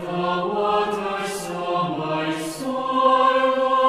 The waters saw my soul.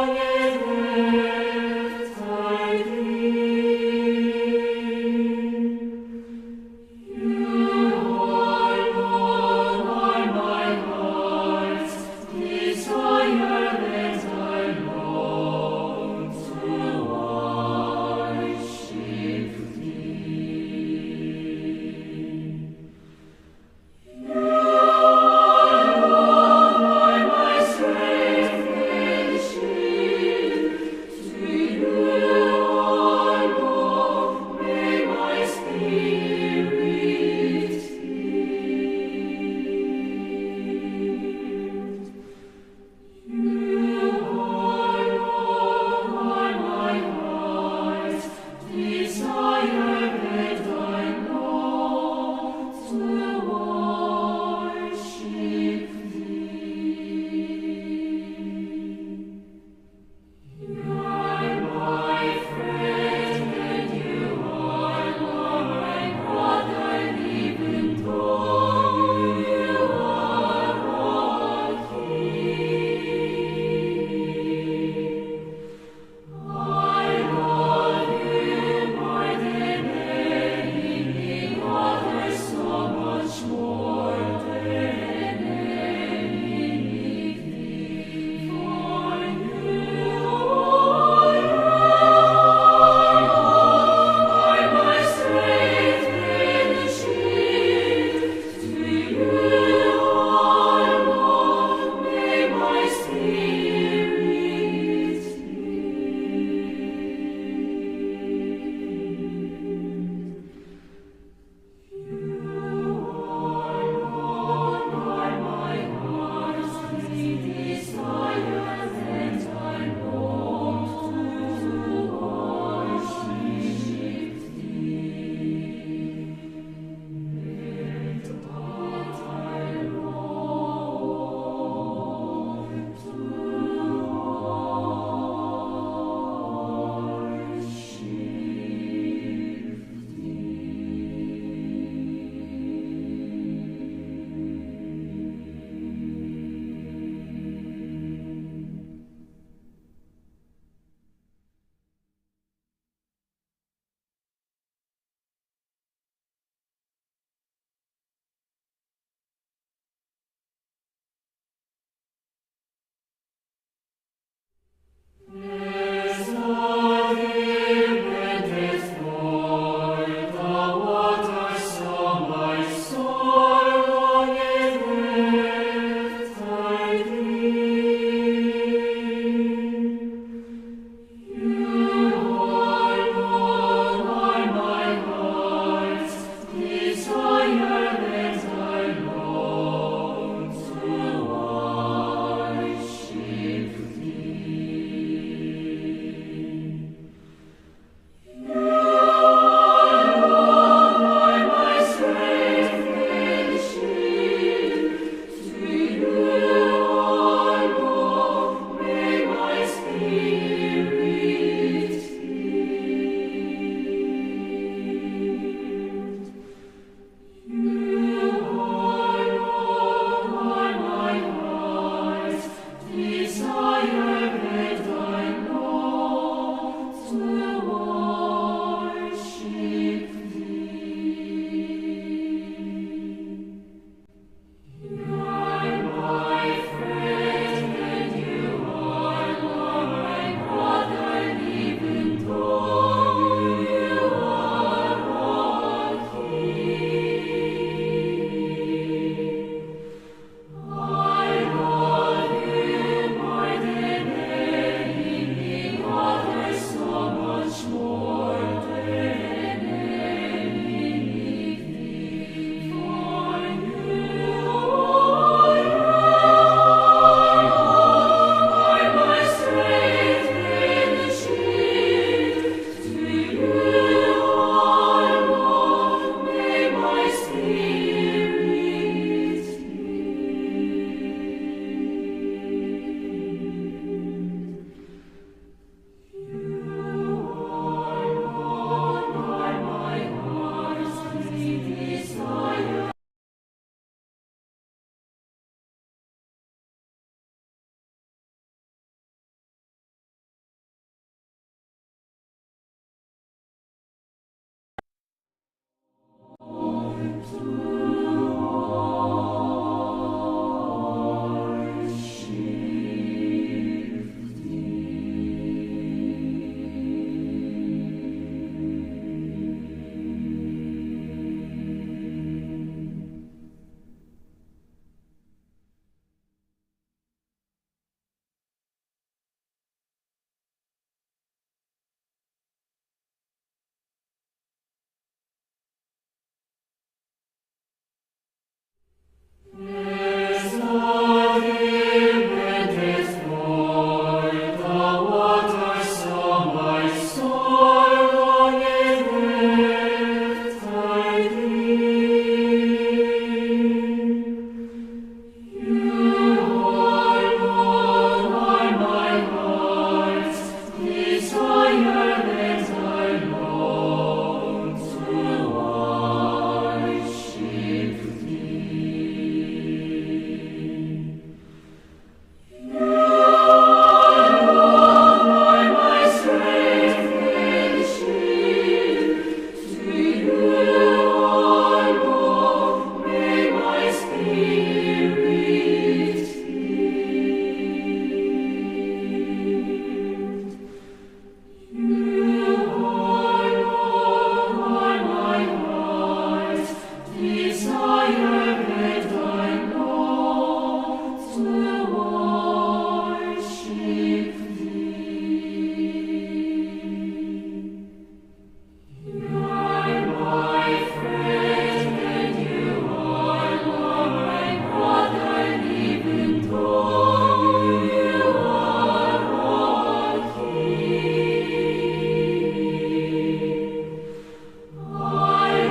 I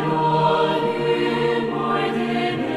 love you more than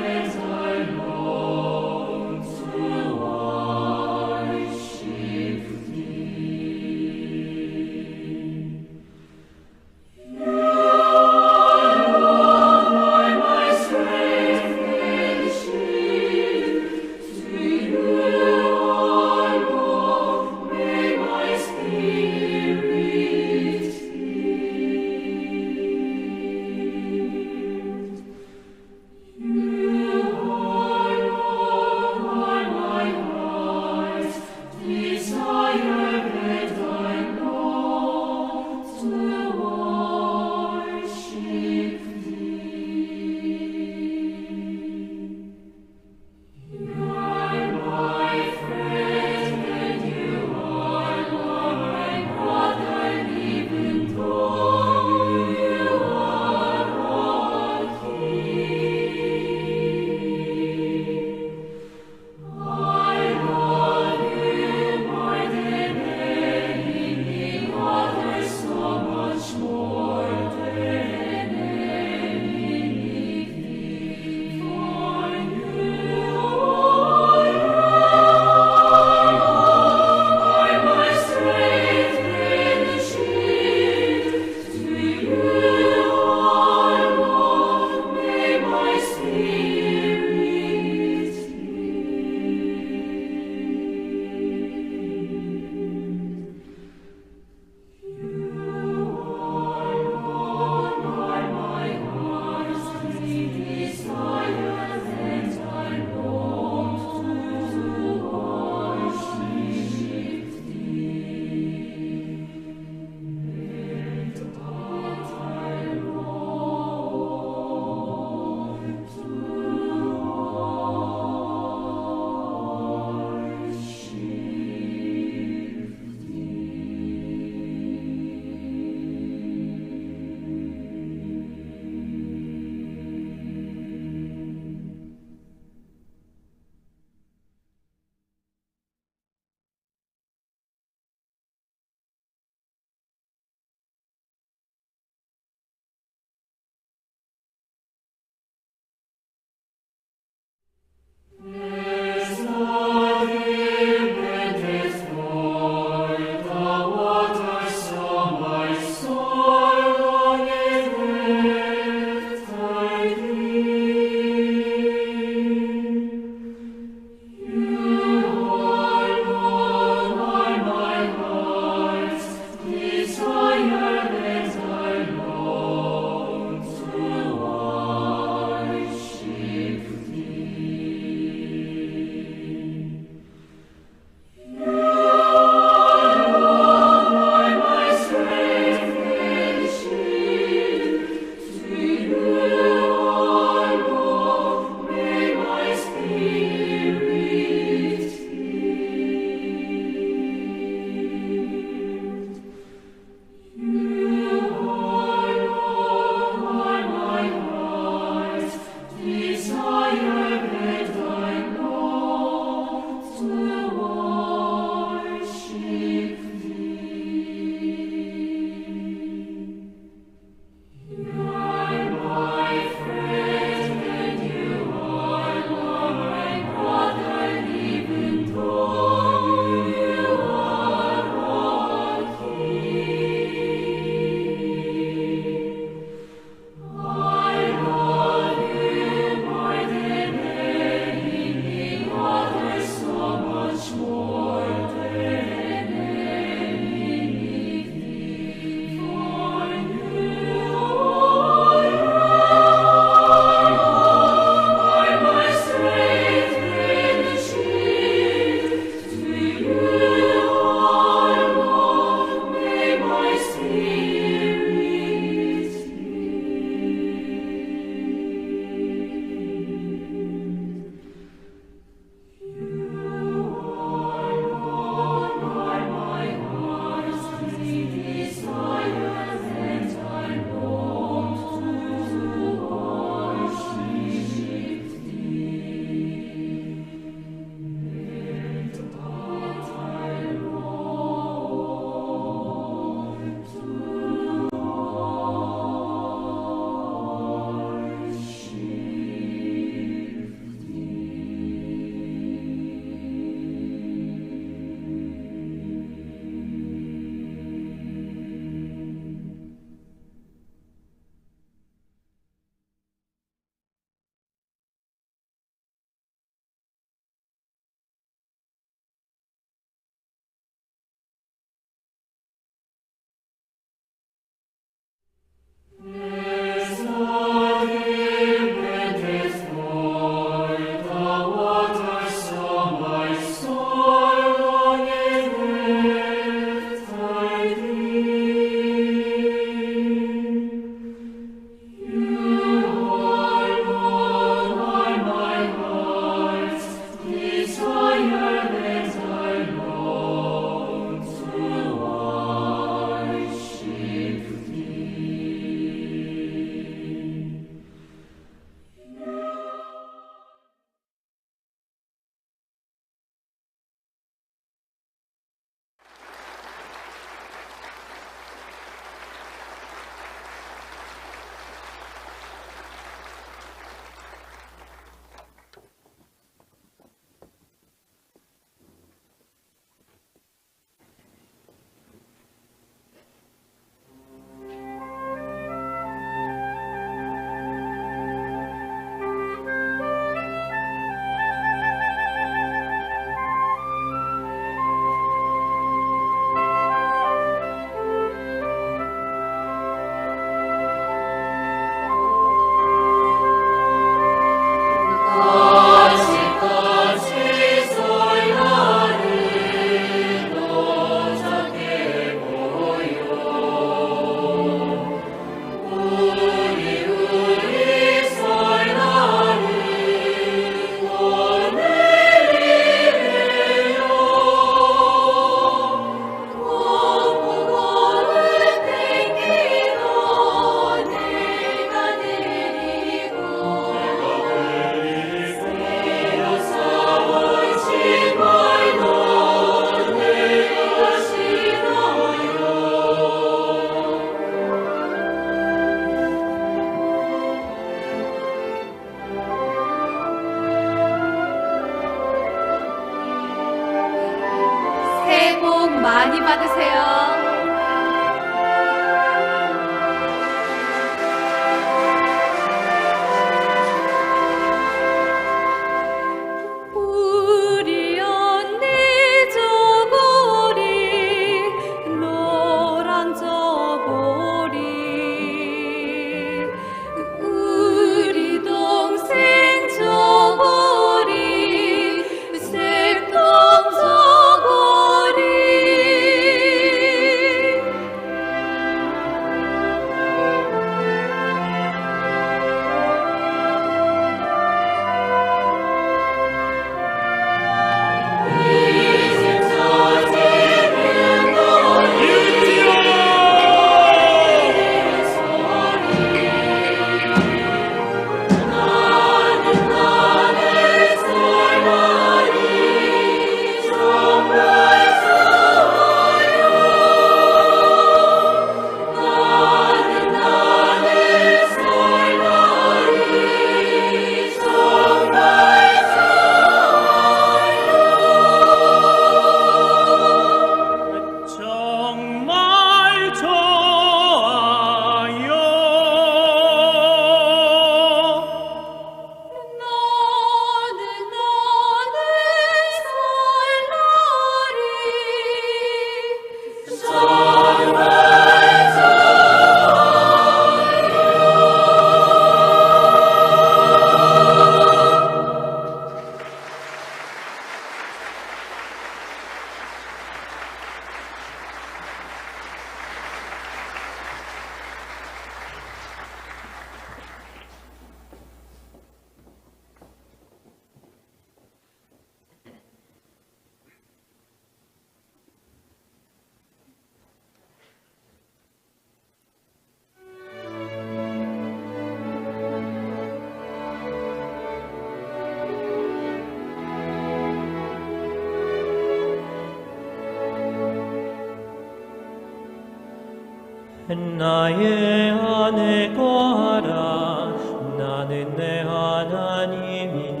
나의 안에 거하라. 나는 내 하나님이니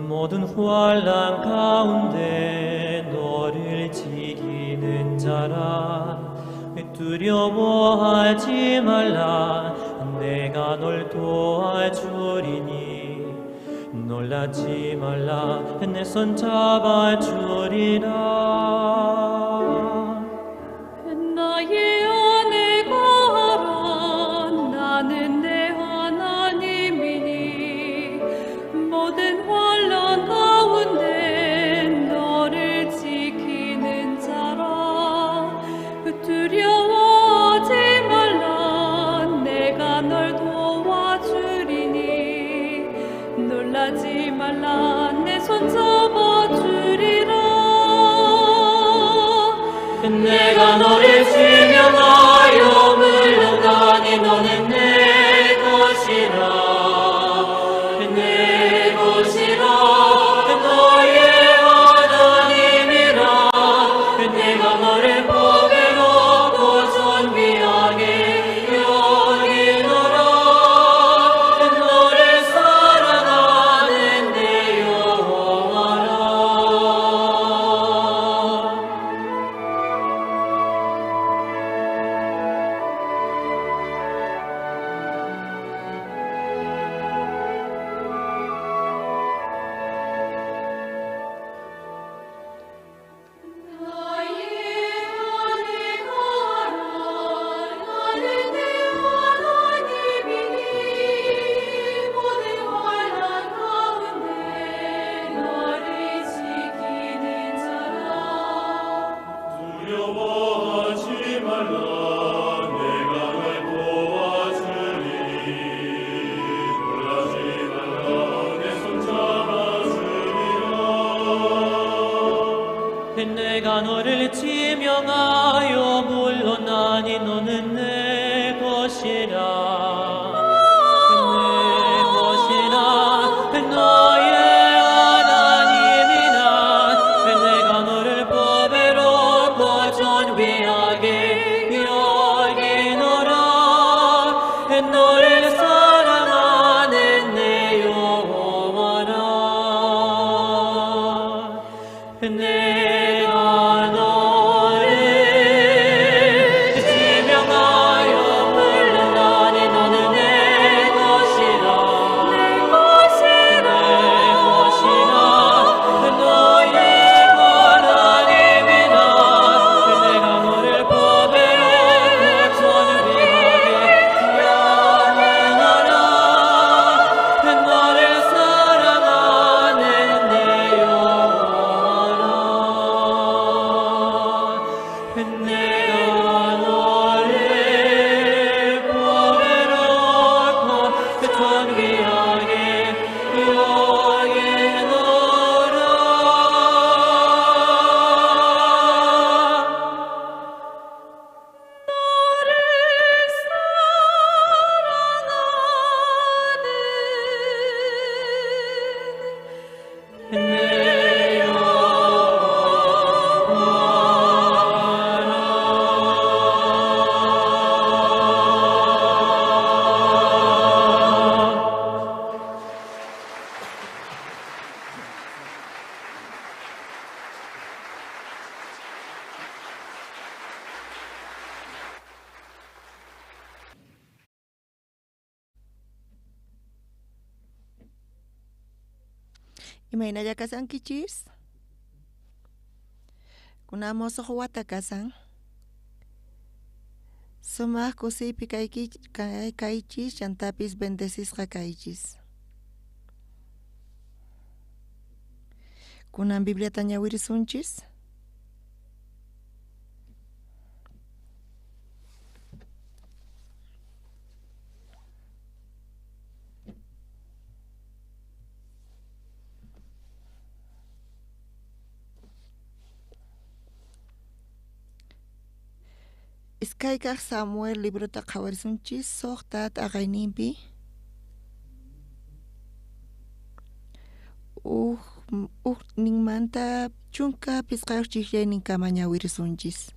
모든 환난 가운데 너를 지키는 자라. 두려워하지 말라. 내가 널 도와주리니 놀라지 말라. 내 손 잡아주리라. 나의 안에 거하라. 나는 내 하나님이니 모든 환난 가운데 너를 지키는 자라. 두려워하지 말라. 내가 널 도와주리니 놀라지 말라. 내 손 잡아주리라. 내가 너를 지명하여 물러가니 너는 내 것이라. 내 것이라. 너의 하나님이라. 내가 너를 보배롭고 존귀하게 여기노라. 너를 사랑하는 내 여호와라. 두려워하지 말라. 내가 널 도와주리니 놀라지 말라. 내 손 잡아주리라. 내가 너를 지명하여 물러나니 너는 내 것이라. 내 것이라. 너의 하나님이라. 내가 너를 보배롭고 존귀하게 여기노라. 너를 사랑하는 내 여호와라. 내가 너를 지명하여 물러나니 너는 내 것이라. 내 것이라. 너의 하나님이라. 내가 너를 보배롭고 존귀하게 여기노라. 너를 사랑하는 내 여호와라. 내가 너를 보배롭고 존귀하게 여기노라. 내 여호와라. Imayna kasan kichis? Kunamo so huwata kasan? Sumah kusipi kaichis chantapis bendecis kaichis. Kunan Biblia tañawiri sunchis? Iskaykaq Samuel librota qhawarisunchis suqtat aqayninpi ninmanta chunka pisqayuq chiklaynin kama ñawirisunchis.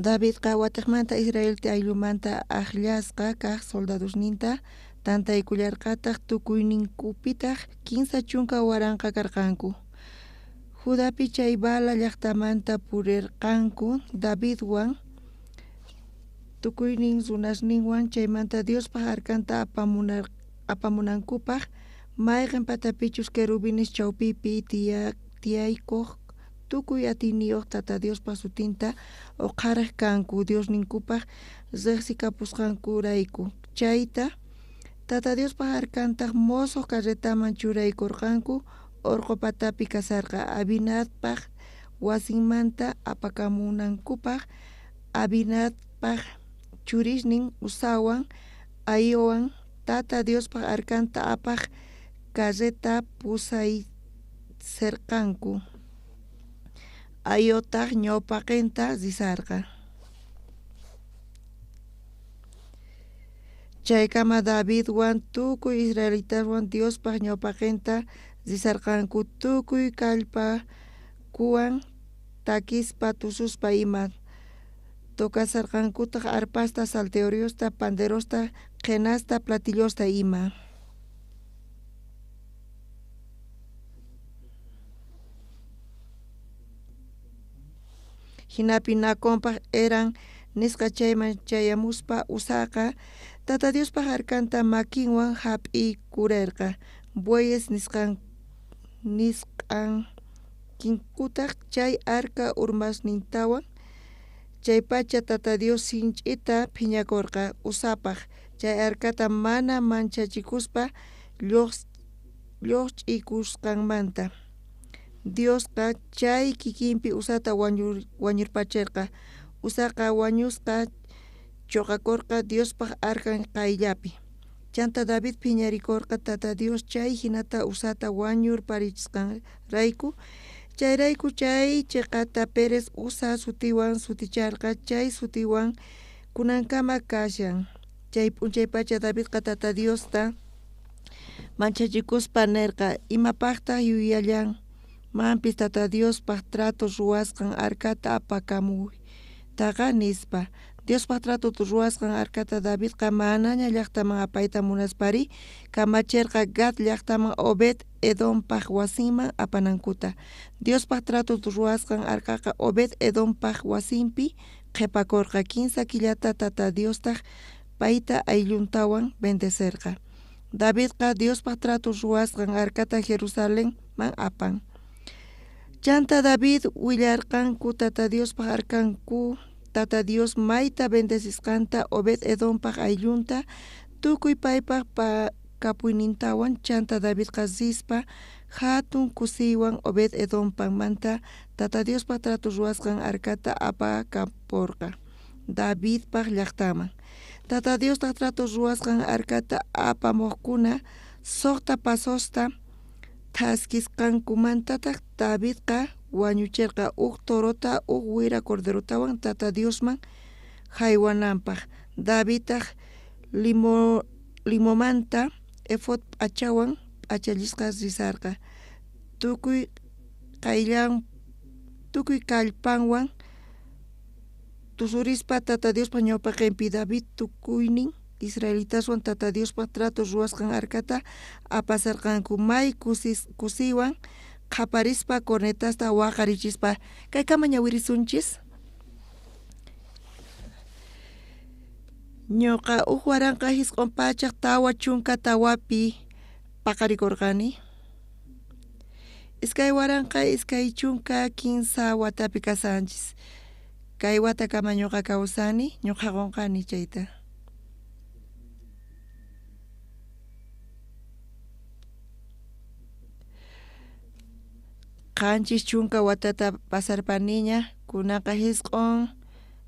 David wataqmanta Israel aylumanta aqllasqa kaq soldadosninta tantaykullarqataq tukuyninkupitaq 15 chunka waranqa karqanku. Judapi chay bala llaqtamanta purirqanku Davidwan tukuynin runasninwan chaymanta Diospaq arkanta apamunankupaq mayqin patapichus querubines chawpipi tiyaykuq tukuy atiniyuq tata Diospaq sutinta uqariq kanku Diosninkupaq riqsikapusqankurayku. Chayta tata Diospaq arkantaq mosoq carretaman churaykurqanku urqu patapi kasarqa Abinadpaq wasinmanta apakamunankupaq Abinadpaq churishnin Usawan Ahiowan tata Diospaq arkanta apaq carreta pusayserqanku. Ahiotaq ñawpaqinta risarqa. Chaykama Davidwan tukuy Israelitaswan Diospaq ñawpaqinta risarqanku tukuy kallpakuwan takispa tususpa ima tukasarqankutaq arpasta salteriusta panderosta qenasta platillosta ima. Hinapi nakonpaq eran nisqa chayman chayamuspa usaqa tata Diospaq arkanta makinwan hap'ikurirqa bueyes nisqankutaq chay arka urmasnintawan chay pacha tata Dios sinch'ita phiñakurqa usapaq chay arkata mana manchachikuspa lluqch'ikusqanmanta. Diosqa chay kikinpi usata wañurpachirqa usaqa wañusqa chuqakurqa Diospaq arkan qayllapi. Chanta David phiñarikurqa tata Dios chay hinata usata wañurparichisqanrayku chayrayku chay chiqata Pérez usa sutiwan suticharqa chay sutiwan kunankama kashan. Chay p'unchay pacha Davidqa tata Diosta manchachikuspa nirqa imapaqtaq yuyallan manpis tata Diospaq trato ruwasqan arkata apakamuy taqa nispa. Diospaq trato ruwasqan arkata Davidqa manaña llaqtaman apayta munaspari kamachirqa Gad llaqtaman Obed Edompaq wasinman apanankuta. Diospaq trato ruwasqan arkaqa Obed Edompaq wasinpi qhipakurqa 15 killata tata Diostaq payta aylluntawan bendecirqa. Davidqa Diospaq trato ruwasqan arkata Jerusalenman apan. Chanta David willarqanku tata Diospaq arkanku tata Dios mayta bendecishqanta Obed Edompaq ayllunta tukuy paypaq kapuynintawan chanta Davidqa rispa hatun kusiywan Obed Edompaqmanta tata Diospaq trato ruwasqan arkata apakapurqa Davidpaq llaqtaman. Tata Diostaq trato ruwasqan arkata apamuqkuna suqta pasosta thaskisqankumantataq Davidqa wañuchirqa torota wira corderotawan tata Diosman haywananpaq. Davidtaq limomanta efod p'achawan p'achalisqa risarqa tukuy kallpanwan tusurispa tata Diospaq ñawpaqinpi David tukuynin Israelitaswan tata Diospaq trato ruwasqan arkata apasarqanku may kusiywan qaparispa cornetasta waqarichispa kaykama ñawirisunchis. Ñuqa waranqa hisq'un pachaq tawa chunka tawapi paqarikurqani. Iskay waranqa iskay chunka 15 watapi kasanchis. Kay watakama ñuqa kawsani ñuqa qunqani chayta. Qanchis chunka watata pasarpaniña kunaqa hisq'un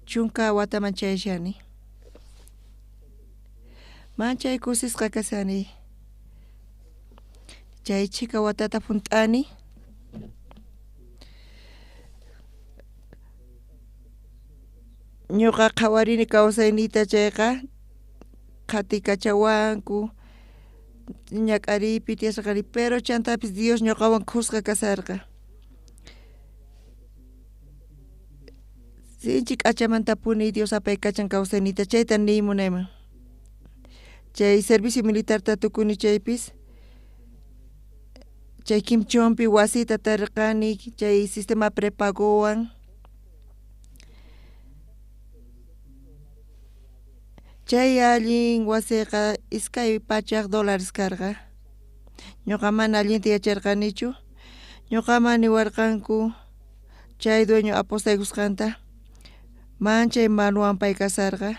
chunka wataman chayashani. Manchay kusisqa kasani. Chay chika watata punt'ani. Ñuqa qhawarini kawsaynita chayqa qhatikachawanku ñak'aripi tiyasqari pero chantapis Dios ñuqawan kusqa kasarqa. Sinchik achamanta puni Dios apay kachan kawsanita chayta nimunayman. Chay servicio militar tatukuni chaypis. Chay kimchompi wasita tarqani, chay sistema prepagowan. Chay allin wasiqa iskay pachak dólares karqa. Ñuqa mana allinta yacharqanichu. Ñuqama niwarqanku chay dueño apostaykusqanta manchay manuwan pay kasarqa.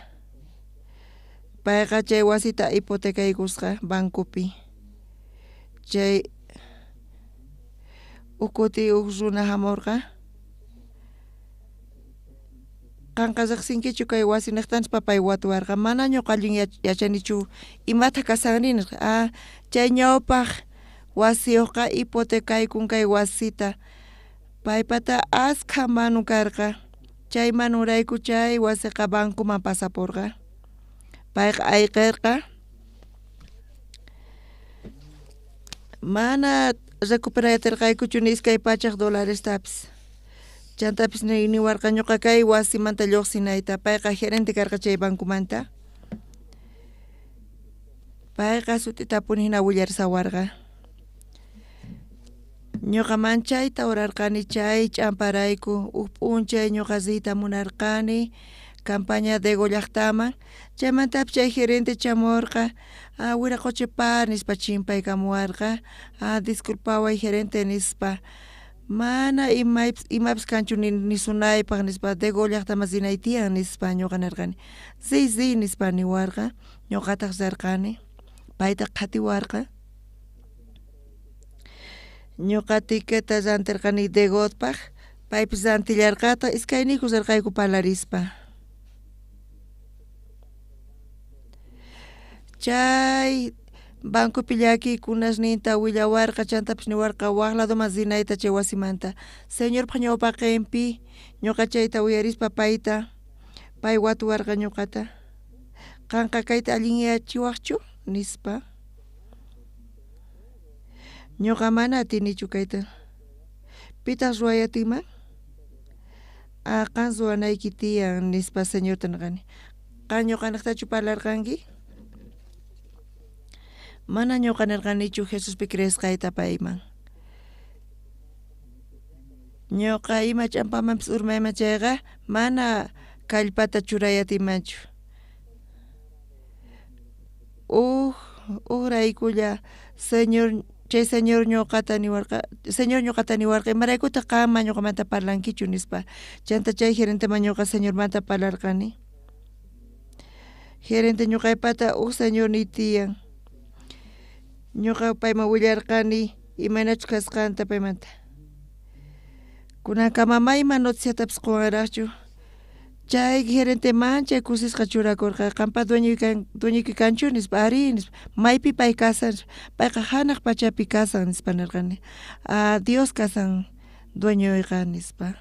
Payqa chay wasita hipotecaykusqa bankupi. Chay ukuti runa hamurqa. Qanqa riqsinkichu kay wasi niqtanispa pay watuwarqa mana ñuqa allin yachanichu imata kasanrini. Chay ñawpaq wasiyuqqa hipotecaykun kay wasita. Paypata askha manu karqa. Chay manurayku chay wasiqa bankuman pasapurqa. Payqa ayqirqa mana recuperayatirqaykuchu ni iskay pachak dolarestapis. Chantapis niwarqa ñuqa kay wasimanta lluqsinayta. Payqa gerente karqa chay bankumanta. Payqa sutitapuni hina willarsawarqa. Ñuqa manchayta urarqani chay ch'amparayku p'unchay ñuqa riyta munarqani campaña de llaqtaman. Chaymantapis chay gerente chamurqa wiraquchipa nispa chimpaykamuwarqa. Disculpaway gerente nispa. Mana imapis kanchu ni sunaypaq nispa de llaqtaman rinay tiyan nispa ñuqa nirqani. Sí nispa niwarqa. Ñuqataq rirqani. Payta qhatiwarqa. Ñuqa tiqueta rantirqani Degotpaq. Paypis rantillarqata iskayniku rirqayku palarispa. Chay bankupi llakikunaśhninta willawarqa chantapis niwarqa waqladoman rinayta chay wasimanta. Señorpaq ñawpaqinpi ñuqa chayta uyarispa payta pay watuwarqa ñuqata. Qanqa kayta allinyachiwaqchu nispa. Ñuqa mana atinichu kayta. Pitaq ruwayatinman? Qan ruwanayki tiyan nispa señorta nirqani. Qan ñuqanaqtachu parlarqanki? Mana ñuqa nirqanichu Jesuspi creesqayta payman. Ñuqa ima ch'ampamanpis urmayman chayqa mana kallpata churayatimanchu. Uraykulla chay señor ñuqata niwarqa imaraykuta qanman ñuqamanta parlankichu nispa. Chanta chay gerenteman ñuqa señormanta parlarqani. Gerente ñuqaypata señor nitiyan. Ñuqa payman willarqani imanachus kasqanta paymanta. Kunanqa mamayman noticiatapis quwaraqchu. Chay gerente manchay kusisqa churakurqa qampa dueñuyki kanchu nispa ari nispa maypi pay kasan payqa hanaq pachapi kasan nispa nirqani. Dios kasan dueñuyqa nispa.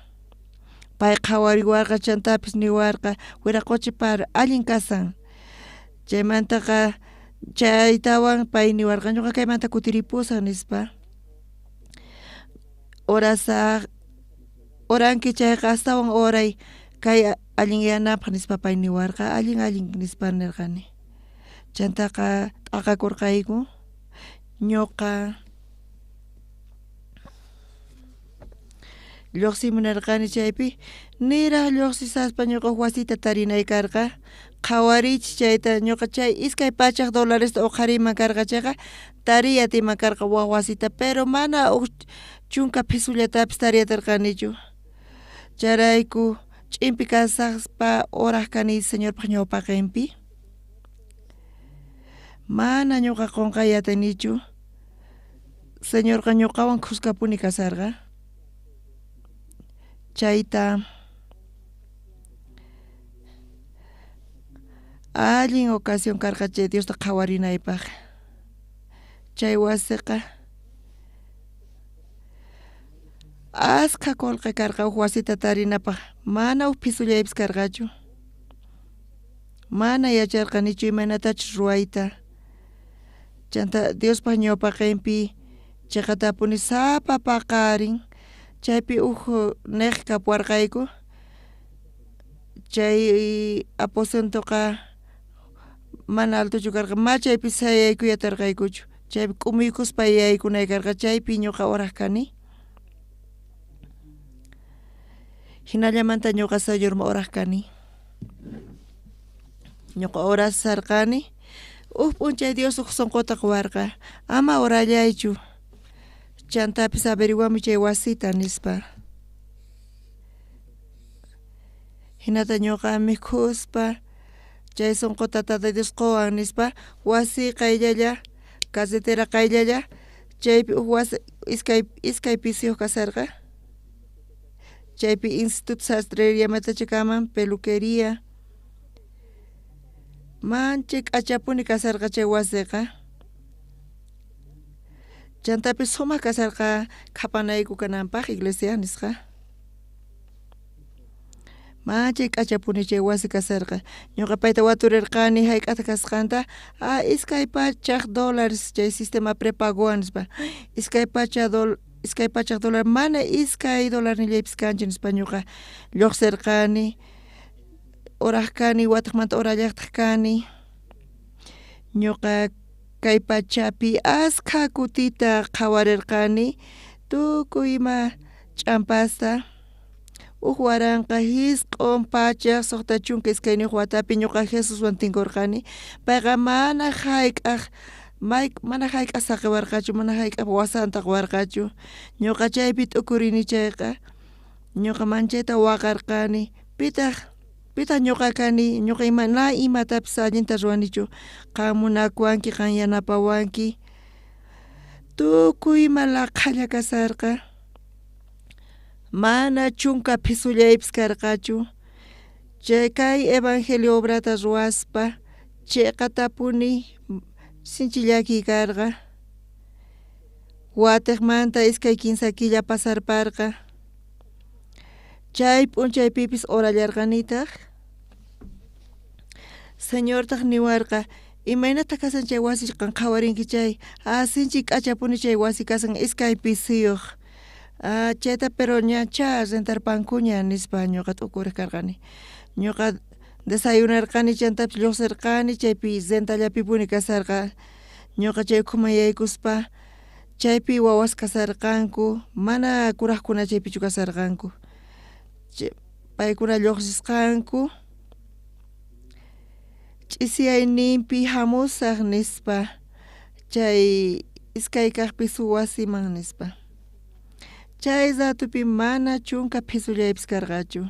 Pay qhawariwarqa chantapis niwarqa wiraquchipar allin kasan. Chaymantaqa chaytawan pay niwarqa ñuqa kaymanta kutiripusan nispa. Oranki chayqa astawan oray kay allinyanapaq nispa pay niwarqa allin nispa nirqani. Chantaqa t'aqakurqayku ñuqa lluqsimunarqani chaypi niraq lluqsisaspa ñuqa wasita tarinay karqa. Qhawarich chayta ñuqa chay iskay pachak dolaresta uqhariman karqa chayqa tariyatima karqa waq wasita pero mana chunka pisullatapas tariyatarqanichu. Charayku ch'impi kasaqpa uraq kani señorpaq ñawpaqinpi. Mana ñuqa qunqayatanichu. Señorqa ñuqawan kuskapuni kasarqa. Chayta allin ocasión karqa chay Diosta qhawarinaypaq. Chay wasiqa askha qullqi karqa wasita tarinapaq mana pisullaypis karqachu. Mana yacharqanichu imanatachus ruwayta. Chanta Diospaq ñawpaqinpi chayqa tapuni sapa paqarin chaypi neq kapuwarqayku chay aposentoqa mana altuchu karqa ma chaypi sayaykuyatarqaykuchu chaypi k'umiykuspa yaykunay karqa chaypi ñuqa oraq kani hinallamanta ñuqa sayurma oraq kani ñuqa orasarqani p'unchay Dios sonqota qwarqa ama orallaychu chantapis averiguami chay wasita nispa hinata ñuqa mikhuspa chay sonqota tata Dios qowan nispa wasi qayllalla casetera qayllalla chaypi wasi iskay pisiyuq kasarqa chaypi Instituto Sastrería Matachikaman peluquería manchi k'achapuni kasarqa chay wasiqa chantapi sumaq kasarqa qhapanayku kananpaq iglesia nisqa manchi k'achapuni chay wasi kasarqa ñuqa payta waturirqani hayk'ata kasqanta iskay pachaq dólares chay sistema prepagowan nispa iskay pachaq dólar mana iskay dólar nillaypis kanchu nispa ñuqa lluqsirqani oraq kani wataqmanta orallaqtaq kani ñuqa kay pachapi askha kutita qhawarirqani tukuy ima ch'ampasta waranqa hisq'un pachaq suqta chunka iskayniyuq watapi ñuqa Jesuswan tinkurqani payqa mana hayk'aq saqiwarqachu mana hayk'aq wasanta qwarqachu ñuqa chaypi t'ukurini chayqa ñuqa manchayta waqarqani pitaq ñuqa kani ñuqa imatapis allinta ruwanichu qan munakuwanki qan yanapawanki tukuy ima laqhalla kasarqa mana chunka phisullaypis karqachu chay kay evangelio obrata ruwaspa chayqa tapuni sinchillaki karqa watiqmanta iskay kinsa killa pasarparqa chay p'unchaypipis orallarqanitaq señortaq niwarqa imaynata kasan chay wasi qan qhawarinki chay sinchi k'achapuni chay wasi kasan iskay pisiyuq chayta pero ña rentarpankuña nispa ñuqa t'ukuriq karqani ñuqa desayunarqani chantapis lluqsirqani chaypi rentallapipuni kasarqa ñuqa chay ukhuman chaypi wawas kasarqanku mana kuraqkuna chaypichu kasarqanku paykuna lluqsisqanku ch'isiyayninpi hamusaq nispa chay iskay kaqpi suwasiman nispa chay ratupi mana chunka phisullaypis karqachu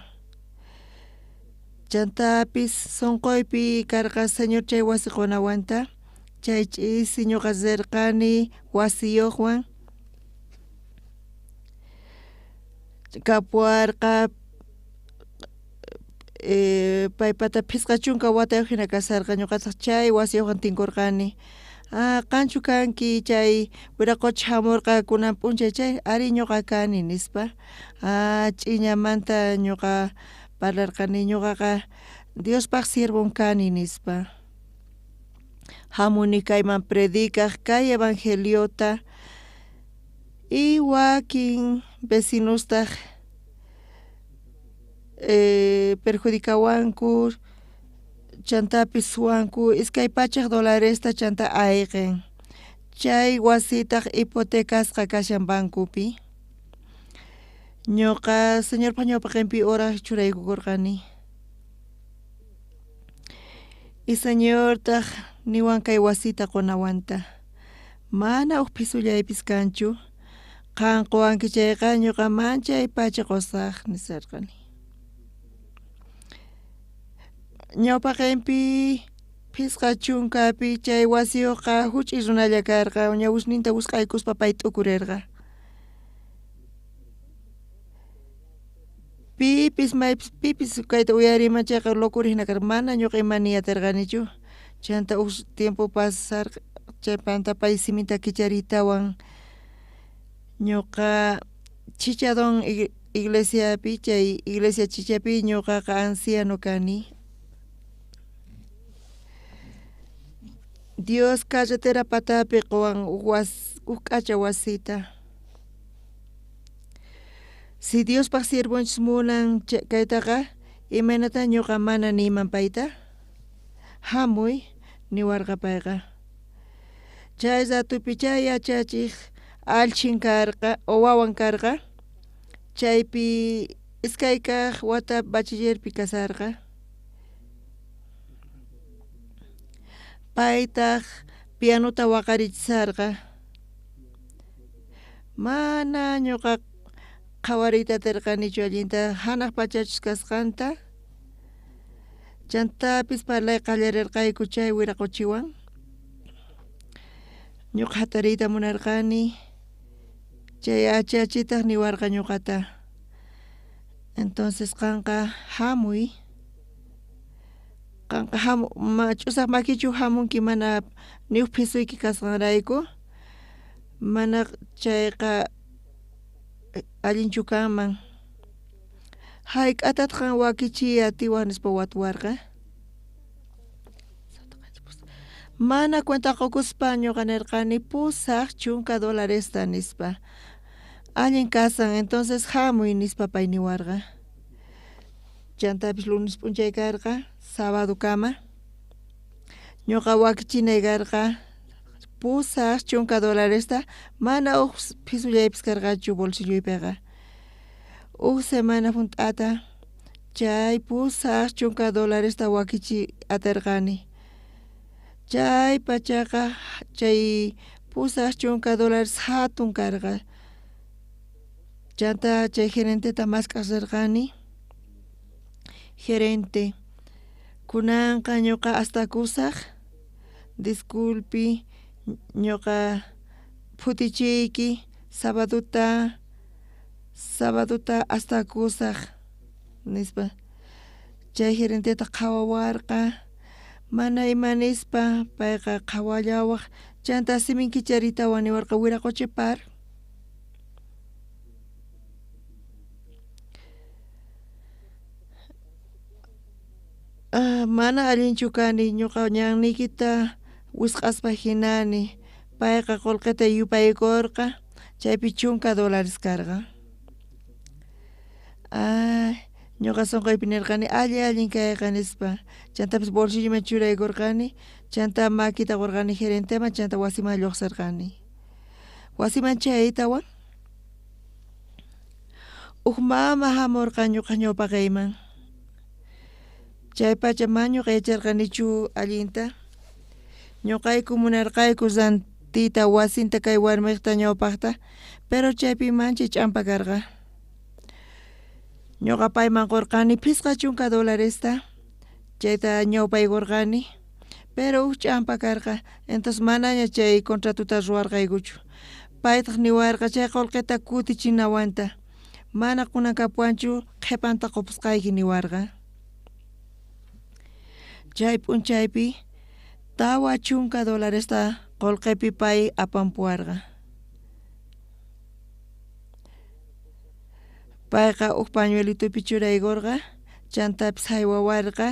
chantapis sunquypi karqa señor chay wasiqunawanta chay ch'isi ñuqa rirqani wasiyuqwan kapuarqa paypata phisqa chunka watayuq hina kasarqa ñuqataq chay wasiyuqwan tinkurqani qanchu kanki chay wiraqucha hamurqa kunan p'unchay chay ari ñuqa kani nispa ch'iñamanta ñuqa parlarqani ñuqaqa Diospaq sirvun kani nispa hamuni kayman predikaq kay evangeliota y wakin vecinostaq perjudicawanku chantapis suwanku iskay pachaq dolaresta chanta ayqin chay wasitaq hipotecasqa kashan bankupi ñuqa señorpa ñawpaqinpi oraq churaykukurqani y señortaq niwan kay wasita qunawanta mana uq phisullaypis kanchu qan quwanki chayqa ñuqa manchay pacha qusaq nisarqani ñawpaqinpi phisqa chunkapi chay wasiyuqqa huch'uy runalla karqa ñawishninta wisq'aykuspa pay t'ukurirqa pipis kayta uyariman chayqa locura hina karqa mana ñuqa ima niyatarqanichu chanta tiempo pasar chaypanta pay siminta kicharitawan ñuqa chichadon iglesiapi chay iglesia chichapi ñuqaqa anciano kani Dios carretera patapi qowan k'acha wasita si Diospaq sirvunchis munan kaytaqa imanata ñuqa mana niman payta hamuy niwarqa payqa chay ratupi chay yachachiq alchin karqa o wawan karqa chaypi iskay kaq wata bachillerpi kasarqa paytaq pianuta waqarichisarqa mana ñuqa qhawariyta atirqanichu allinta hanaq pachachis kasqanta chantapis parlay qallarirqayku chay wiraquchiwan ñuqa hatariyta munarqani chay achachitaq niwarqa ñuqata entonces qanqa hamuy qanqa ch'usaq makichu hamunki mana niuq pisuyki kasqanrayku mana chayqa allinchu kanman hayk'atataq wakichiy atiwan nispa watuwarqa mana cuenta qukuspa ñuqa nirqani pusaq chunka dolaresta nispa allin kasan entonces hamuy nispa pay niwarqa chantapis lunes p'unchay karqa sábado kama ñuqa wakichinay karqa pusaq chunka dolaresta mana huk pisullaypis karqachu bolsilluypiqa huk semana punt'ata chay pusaq chunka dolaresta wakichiy atirqani chay pachaqa chay pusaq chunka dólares hatun karqa chanta chay gerenteta mask'asirqani gerente kunanqa ñuqa astakusaq disculpi ñuqa phutichiyki sabaduta astakusaq nispa chay gerenteta qhawawarqa mana imanispa payqa qhawallawaq chanta siminkichariytawan niwarqa wiraquchipar mana allinchu kani ñuqa ñannikita wisq'aspa hinani payqa qullqita yupaykurqa chaypi chunka dólares karqa ñuqa sunquypi nirqani allin kayqa nispa chantapis bolsilloman churaykurqani chanta makita qurqani gerenteman chanta wasiman lluqsirqani wasiman chaytawan huk mama hamurqa ñuqa ñawpaqayman chay pacha ñuqa yacharqanichu allinta ñuqayku munarqayku rantiyta wasinta kay warmiqta ñawpaqta pero chaypi manchi ch'ampa karqa ñuqa payman qurqani pisqa chunka dolaresta chayta ñawpaykurqani pero huk ch'ampa karqa entonces manaña chay contratuta ruwarqaykuchu paytaq niwarqa chay qullqita kutichinawanta mana kunankapwanchu qhipanta qupusqayki niwarqa chay p'unchaypi tawa chunka dolaresta qullqipi pay apampuwarqa payqa huk pañuelitupi churaykurqa chantapis haywawarqa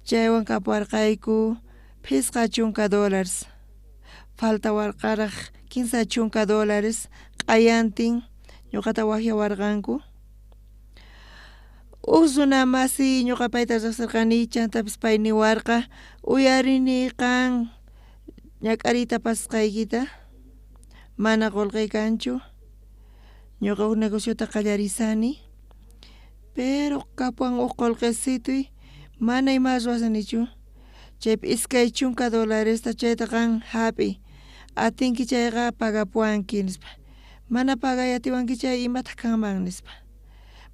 chaywan kapuwarqayku pisqa chunka dólares faltawarqaraq kinsa chunka dólares q'ayantin ñuqata waqyawarqanku huk runa masi ñuqa payta riqsirqani chantapis pay niwarqa uyarini qan ñak'ariyta pasasqaykita mana qullqiy kanchu ñuqa huk negociota qallarisani pero kapuan huk qullqisituy mana ima ruwasanichu chaypi iskay chunka dolaresta chayta qan hap'i atinki chayqa pagapuwanki nispa mana pagay atiwanki chay imata kanman nispa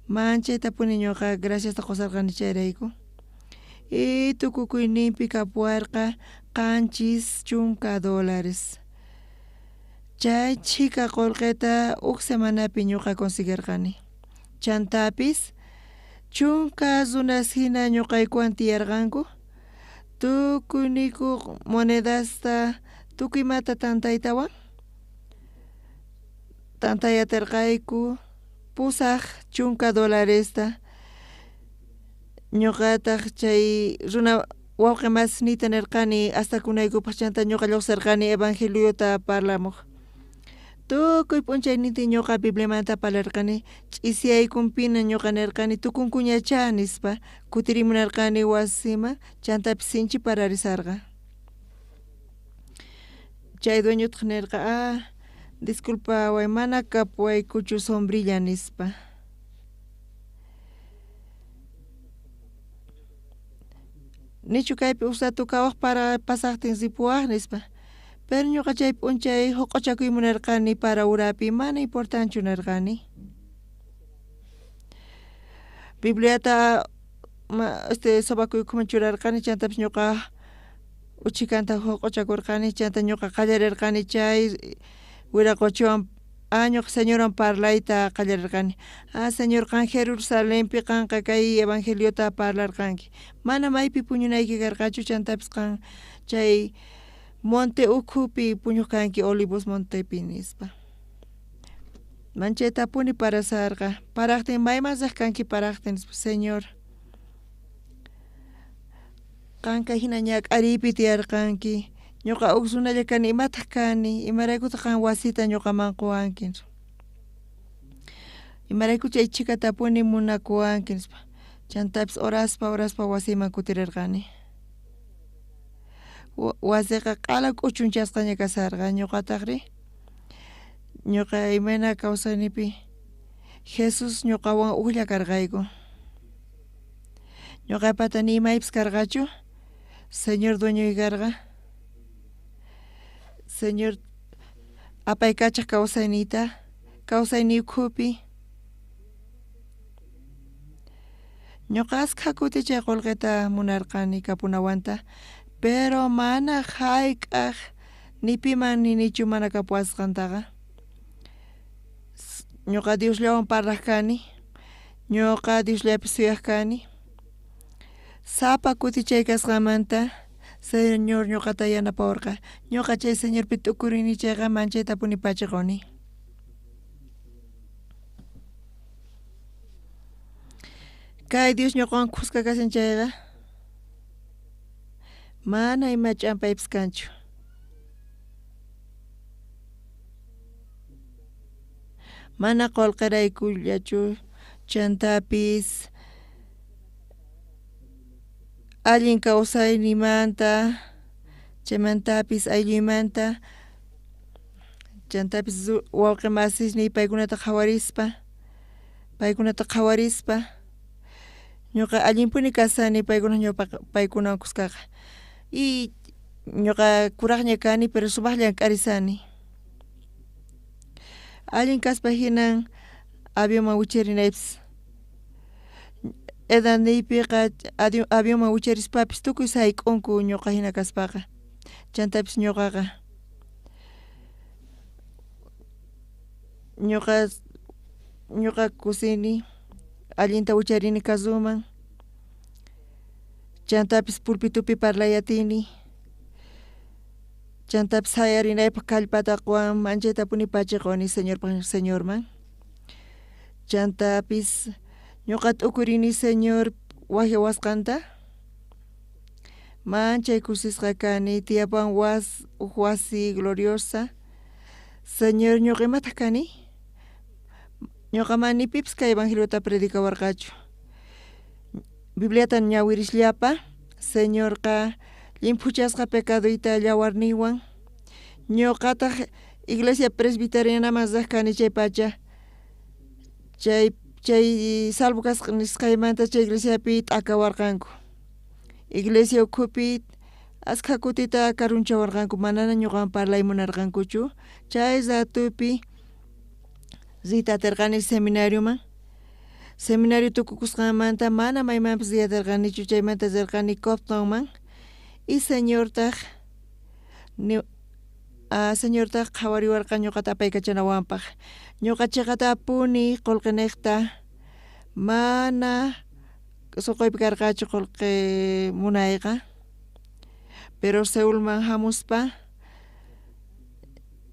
manchaytapuni ñuqa graciasta qusarqani chayrayku y tukukuyninpi kapuwarqa qanchis chunka dólares chay chika qullqita huk semanapi ñuqa conseguirqani chantapis chunka runas hina ñuqaykuwan tiyarqanku tukuy nikuq monedasta tukuymata tantaytawan tantayatirqayku pusaq chunka dolaresta ñuqataq chay runa wawqi masnita nirqani hasta kunaykupaq chanta ñuqa lluqsirqani evangeliota parlamuq tukuy p'unchayniti ñuqa Biblimanta parlarkani ch'isiyaykumpina ñuqa nirkani tukunkuñacha nispa kutirimunarkani wasima chantapis sinchi pararisarqa. Chay dueñotaq nirqa disculpa way mana kapwaykuchu sombrilla nispa. Nichu kaypi usatu kawaq para pasaqtin sipuwaq nispa. Pero ñuqa chay p'unchay huquchakuymunarqani para urapi mana importanchu nirqani. Bibliata sobakuykuman churarqani chantapis ñuqa uchikanta huquchakurqani chanta ñuqa qallarirqani chay wiraquchiwan ñuqa señorwan parlayta qallarirqani. Señor qan Jerusalempi qanqa kay evangeliota parlarqanki. Mana maypi puñunayki karqachu chantapis qan chay Monte Ukhupi puñukanki Olivos Montepi nispa. Manchayta puni parasarqa paraqtin maymasaq kanki paraqtin nispa Señor. Qanqa hina ñak'aripi tiyarqanki ñuqa uqsunalla kani imataq kani imaraykutaq qan wasita ñuqaman quwanki. Imarayku chay chikata puni munakuwanki nispa. Chantapis oraspa wasiman kutirirqani. Wasiqa q'ala k'uchunchasqaña kasarqa ñuqataqri. Ñuqa imana kawsaynipi Jesus ñuqawan uqlla karqayku. Ñuqapata ni imaypis karqachu Señor dueñoy karqa. Señor apaykachaq kawsayniyta kawsayniykhupi ñuqa asqa kuti chay qullqita munarqani kapunawanta. Pero mana hayk'aq nipiman ninichu mana kapuwasqantaqa. Ñuqa Diosllawan parlaq kani. Ñuqa Diosllaypis suyaq kani. Sapa kuti chay kasqamanta Señor ñuqata yanapawarqa. Ñuqa chay Señorpi tukurini chayqa manchayta puni pachiquni. Kay Dios ñuqawan kusqa kasin chayqa mana ima ch'ampaypis kanchu. Mana qullqiraykullachu chantapis allin kawsaynimanta chaymantapis aylluymanta chantapis wawqi masisniy paykunata qhawarispa ñuqa allinpuni kasani paykunawan kuskaqa. Y ñuqa kuraqña kani pero sumaqllan k'arisani. Allin kaspa hinan avionman wicharinaypis. Edaniypiqa avionman wicharispapis tukuy sayk'unku ñuqa hina kaspaqa. Chantapis ñuqaqa ñuqa kusini allinta wicharini kasuman. Chantapis pulpitupi parlayatini. Chantapis hayarinaypaq kallpataqa manchayta puni pachiquni Señorman. Chantapis ñuqa t'ukurini Señor waqlla wasqanta. Manchay kusisqa kani tiyapan wasi gloriosa. Señor ñuqa imataq kani. Ñuqa manipipas kay evangeliota predicawarqachu. Bibliata ñawirisllapa Señorqa limpuchasqa pecaduyta llawarniwan ñuqataq iglesia presbiteriana masaq kani chay pacha chay salvo nisqaymanta chay iglesiapi t'akawarqanku. Iglesia ukhupi asqa kutita karunchawarqanku manana ñuqawan parlaymunarqankuchu. Chay ratupi ritatirqani seminarioman. Seminario tukukusqamanta mana maymanpis riyatirqanichu chaymanta rirqani Coptonman. Y Señortaq qhawariwarqa ñuqata apaykachanawanpaq. Ñuqa chayqata apuni qullqiniqta mana suquypi karqachu qullqi munayqa. Pero Seulman hamuspa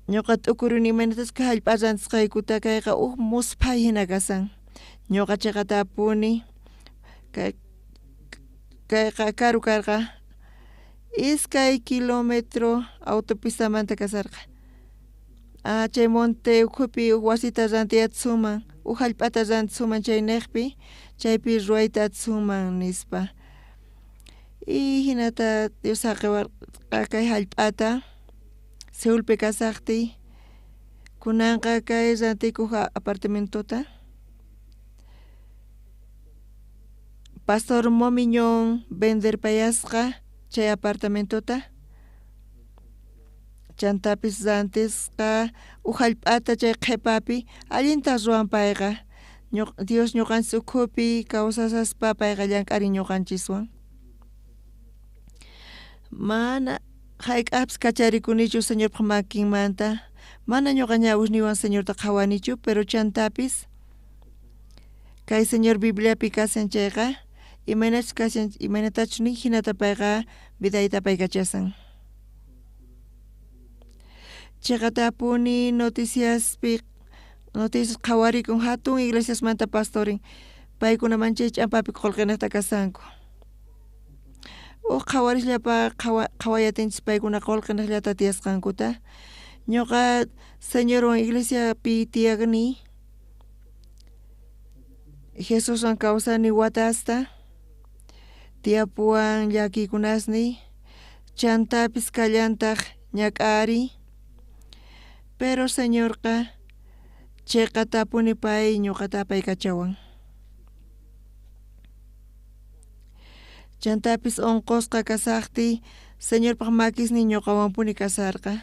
ñuqa t'ukurini imanatasqa hallp'a rantisqaykuta kayqa musphay hina kasan. Ñuqa chayqata apuni kayqa karu karqa iskay kilometro autopistamanta kasarqa. chay monte ukhupi wasita rantiyata suman hallp'ata rantita suman chay niqpi chaypi ruwayta suman nispa y hinata Dios saqiwarqa kay hallp'ata Seulpi kasaqti kunanqa kay rantikuq apartamentota Pastor Momiñón vender payasqa chay apartamentota chantapis rantisqa hallp'ata chay qhipapi allinta ruwan payqa Dios ñuqanchis ukhupi kawsasaspa payqa llank'arin ñuqanchiswan mana hayk'apis kacharikunichu señorpa makinmanta mana ñuqa ñawishniwan señorta qhawanichu pero chantapis kay señor Bibliapi kashan chayqa imaynatachus nin hinata payqa vidayta paykachasan chayqa tapuni noticias qhawarikun hatun iglesiasmanta pastorin paykunaman chay ch'ampapi qullqinaqta kasanku qhawarishllapa qhawayatinchis paykuna qullqinaqllata tiyasqankuta ñuqa señorwan iglesiapi tiyakni Jesuswan kawsani watasta tiyapuwan llakikunasni chantapis kallantaq ñak'ari pero señorqa chayqa tapuni pay ñuqata paykachawan chantapis unqusqa kasaqti señorpaq makisni ñuqawanpuni kasarqa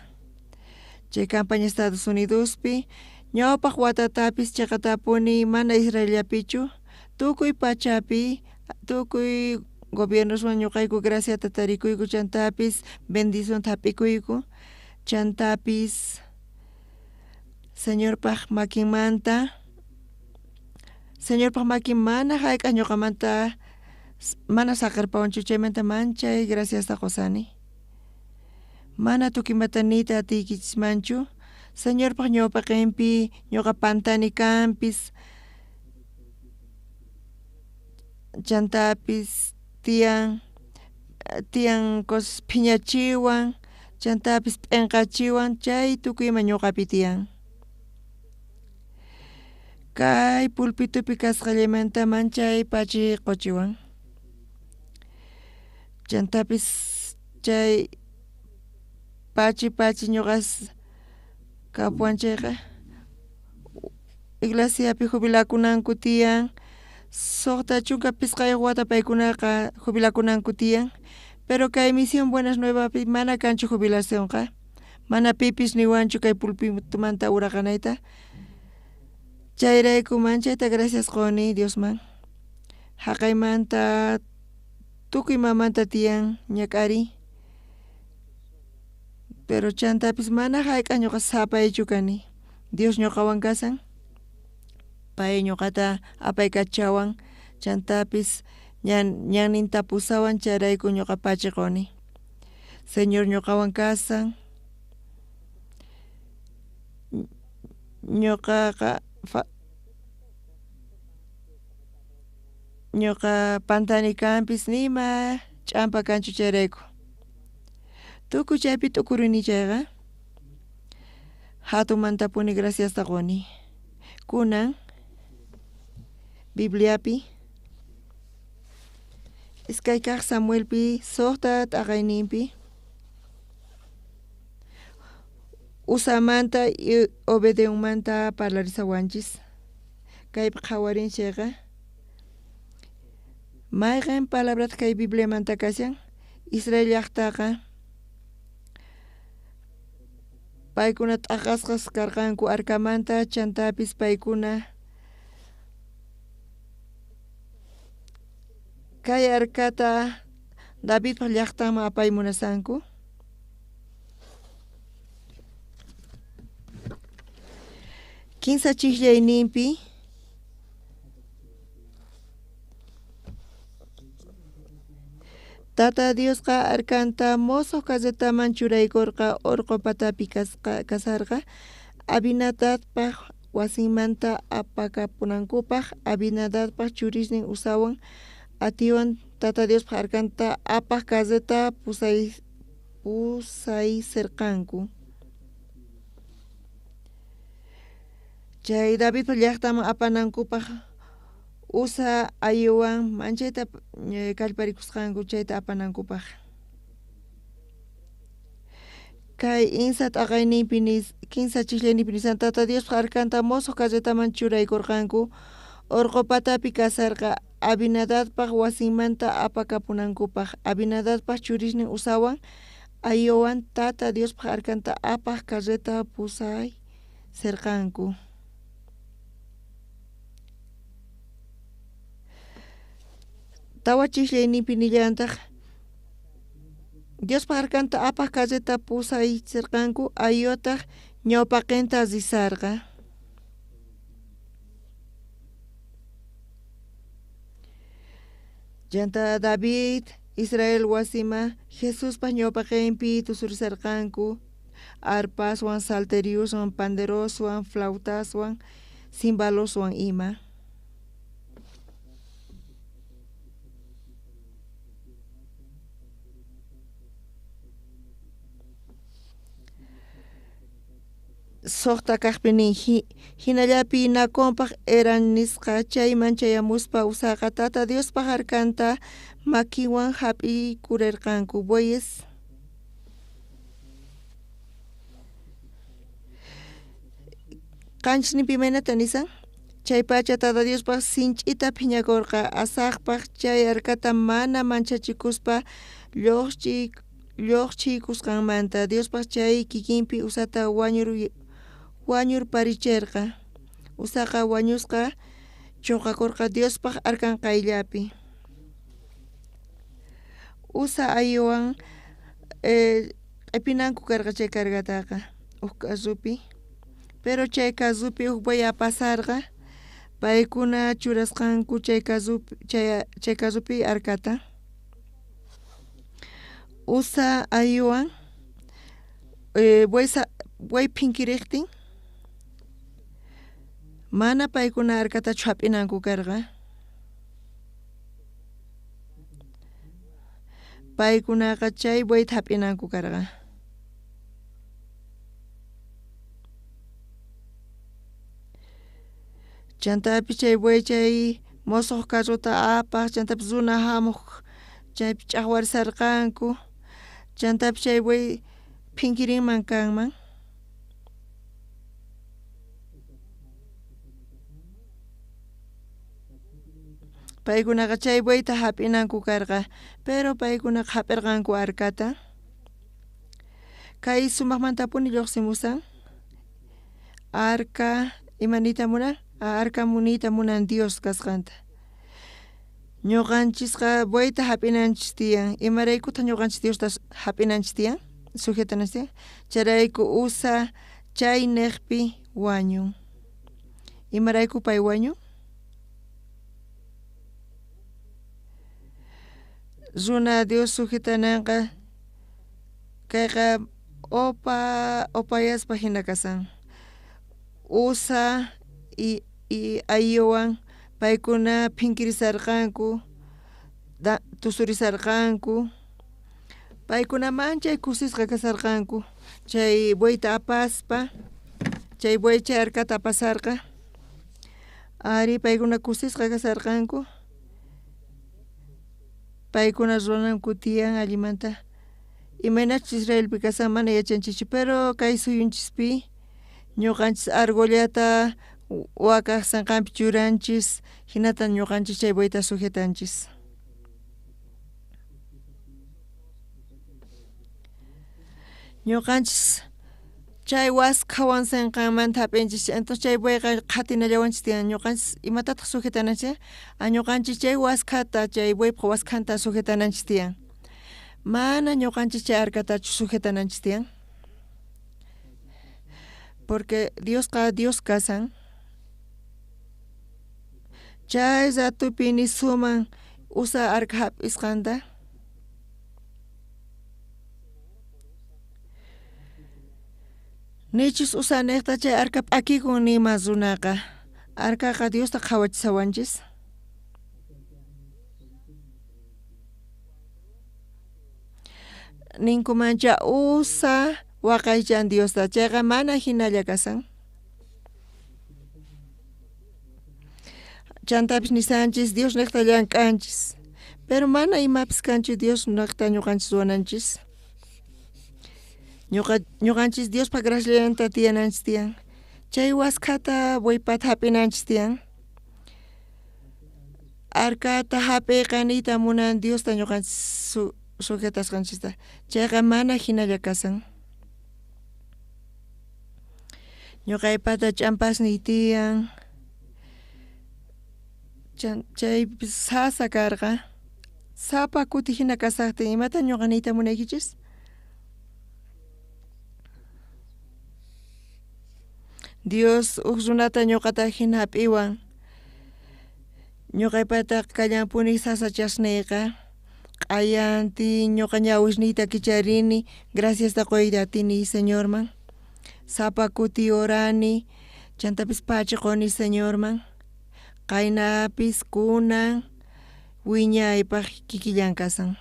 chay campaña Estados Unidospi ñawpaq watatapis chayqa tapuni mana Israelllapichu tukuy pachapi tukuy gobiernoswan ñuqayku graciata tarikuyku chantapis bendicionta hap'ikuyku chantapis señorpaq makinmanta señorpaq makin mana hayk'aq ñuqamanta mana saqirpawanchu chaymanta manchay graciasta qusani mana tukimanta nita atiykichismanchu señorpaq ñawpaqinpi ñuqa pantani kanpis chantapis tiyan phiñachiwan chantapis p'inqachiwan chay tukuyman ñuqapi tiyan kay pulpitupi kasqallaymanta manchay pachi quchiwan chantapis chay pachi ñuqas kapuwan chayqa iglesiapi jubilakunanku tiyan suqta chunka pisqayuq wata paykunaqa jubilakunanku tiyan pero kay misión Buenas Nuevapi mana kanchu jubilacionqa mana pipis niwanchu kay pulpitumanta uraqanayta chayrayku manchayta gracias quni Diosman haqaymanta tukuy mamanta tiyan ñak'ari pero chantapis mana hayk'aq ñuqa sapaychu kani Dios ñuqawan kasan pay ñuqata apaykachawan chantapis ñanninta pusawan chayrayku ñuqa pachiquni Señor ñuqawan kasan ñuqaqa ñuqa pantani kanpis nima ch'ampa kanchu chayrayku tukuy chaypi t'ukurini chayqa hatunmantapuni graciasta quni kunan Bibliapi iskay kaq Samuelpi suqta t'aqayninpi Usamanta y Obedeonmanta parlarisawanchis kaypi qhawarin chayqa mayqin palabrata kay Bibliamanta kashan Israel llaqtaqa paykuna t'aqasqas karqanku arkamanta chantapis paykuna kay arkata Davidpaq llaqtanman apay munasanku Kinsa chiqllayninpi Tata Diosqa arkanta mosoq kasetaman churaykurqa urqu patapi kasarqa Abinadabpaq wasinmanta apakapunankupaq Abinadabpaq churisnin Usawan atiwan Tata Diospaq arkanta apaq kaseta pusaysirqanku Chay David llaqtaman apanankupaq usa ayuwan manchayta kallparikusqanku chayta apanankupaq. Kay insa t'aqayninpi kinsa chiklayninpi nisqan Tata Diospaq arkanta musuq kallataman churaykurqanku Urqupatapi kasarqa Abinadabpaq wasinmanta apakapunankupaq. Abinadabpaq churishnin Uzawan ayuwan Tata Diospaq arkanta apaq carreta pusay sirqanku. Tawa chiklayninpi nillantaq Diospaq arkanta apaq carreta pusay sirqanku ayutaq ñawpaqinta risarqa. Llanta David Israel wasima Jesuspa ñawpaqinpi tusurisarqanku arpaswan, salterioswan, panderoswan, flautaswan, cimbaloswan ima. Soqta kaqpinin hinallapi nakonpaq eran nisqa chayman chayamuspa usaqa Tata Diospaq arkanta makiwan hap'ikurirqanku bueyes. Qanchikninpi imaynata nisan chay pacha Tata Diospaq sinch'ita phiñakurqa asaqpaq chay arkata mana manchachikuspa lluqchikusqanmanta Diospaq chay kikinpi usata wañur parichirqa usaqa wañusqa chuqakurqa Diospaq arkanqayllapi. Usa ayuwan q'ipinanku karqa chay kargataqa huk k'asupi pero chay kasupi huk buey pasarqa paykuna churasqanku chay kasupi arkata. Usa ayuwan buey phinkiriqtin mana paykuna arkatachu hap'inanku karqa. Paykunaqa chay bueyta hap'inanku karqa. Chantapi chay buey chay musuq carruta apaq chantapi runa hamuq chaypi ch'aqwarisarqanku chantapi chay buey phinkirinman kanman. Paykunaqa chay bueyta hap'inanku karqa pero paykunaqa hap'irqanku arkata. Kay sumaqmantapuni lluqsimusan arca imanita munan arca munita munan Dios kasqanta. Ñuqanchisqa bueyta hap'inanchis tiyan imaraykutaq ñuqanchis Diosta hap'inanchis tiyan sujetananchis tiyan charayku usa chay niqpi wañun. Imarayku pay wañun? Runa Dios sujetananqa kayqa opayaspa hina kasan. Usa y ayuwan paykuna phinkirisarqanku tusurisarqanku paykuna manchay kusisqa kasarqanku chay bueyta apaspa chay buey chay arkata apasarqa ari paykuna kusisqa kasarqanku. Paykuna runanku tiyan allimanta imaynachus Israelpi kasan mana yachanchichu pero kay suyunchispi ñuqanchis argollata wakaq sanqanpi churanchis hinata ñuqanchis chay bueyta sujetanchis. Ñuqanchis chay waskawan sanqanmanta hap'inchis entonces chay bueyqa qhatinallawanchis tiyan ñuqanchis imatataq sujetananchis ñuqanchis chay waskata chay bueypa waskanta sujetananchis tiyan mana ñuqanchis chay arkatachu sujetananchis tiyan porque Diosqa Dios kasan. Chay ratupi nisuman usa arca hap'isqanta nichus usa niqta chay arca p'akikun nima runaqa arcaqa Diosta qhawachisawanchis. Ninkumancha usa waqaychan Diosta chayqa mana hinalla kasan. chantapis nisanchis Dios nekta llank'anchis pero mana imapis kanchu Dios nekta ñuqanchis wananchis ñuqanchis Diospa graciallanta tiyananchis tiyan chay waskata waypata hap'inanchis tiyan arkata hap'iyqa niyta munan Diosta ñuqanchis sujetasqanchista chayqa mana hinalla kasan ñuqaypata ch'ampasniy tiyan chaypis sasa karqa sapa kuti hina kasaqtin imata ñuqa niyta munaykichis Dios runata ñuqata hina hap'iwan ñuqaypata kallanpuni sasa chasniyqa q'ayanti ñuqa ñawishniyta kicharini graciasta qoydatini Señorman sapa kuti orani chantapis pachiquni Señorman qaynapis kunan wiñaypaq kikillan kasan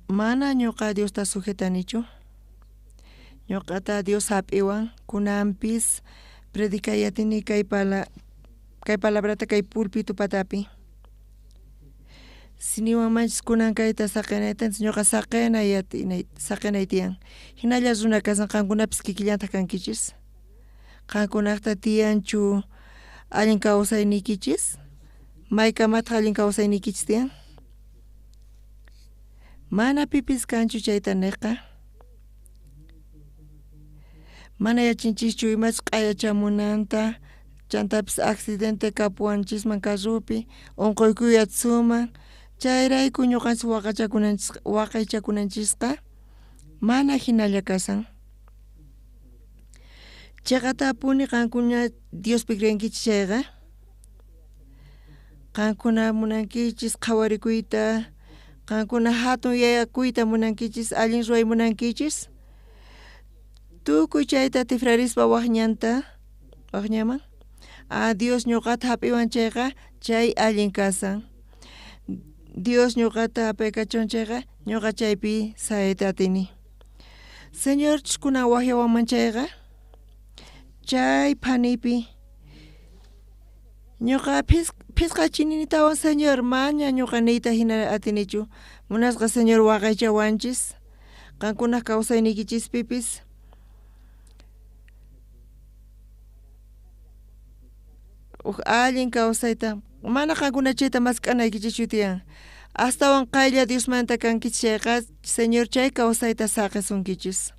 mana ñuqa Diosta sujetanichu ñuqata Dios hap'iwan kunanpis predicayatini kay palabrata kay pulpito patapi siniwanmanchis kunan kayta saqenaytanchis ñuqa saqenay tiyan hinalla runa kasan qankunapis kikillanta kankichis qankunaqta tiyanchu allin kawsaynikichis maykamataq allin kawsaynikichis tiyan mana pipis kanchu chayta niqqa mana yachinchischu imachu q'ayachamunanta chantapis accidente kapuwanchisman carrupi unquykuyat suman chayrayku ñuqanchis waqaychakunanchisqa mana hinalla kasan chayqatapuni qankuna Diospi creyankichis chayqa qankuna munankichis qhawarikuyta qankuna hatun yayakuyta munankichis allin ruway munankichis tukuy chayta tifrarispa waqñaman Dios ñuqata hap'iwan chayqa chay allin kasan Dios ñuqata hapaykachun chayqa ñuqa chaypi sayayta atini Señor kunan waqllawanman chayqa chay phanipi ñuqa pisqachinitawan Señor maña ñuqa niyta hina atinichu munasqa Señor waqaychawanchis qankuna kawsaynikichispipis allin kawsayta mana qankuna chayta mask'anaykichichu tiyan astawan qaylla Diosmanta kankichis chayqa Señor chay kawsayta saqisunkichis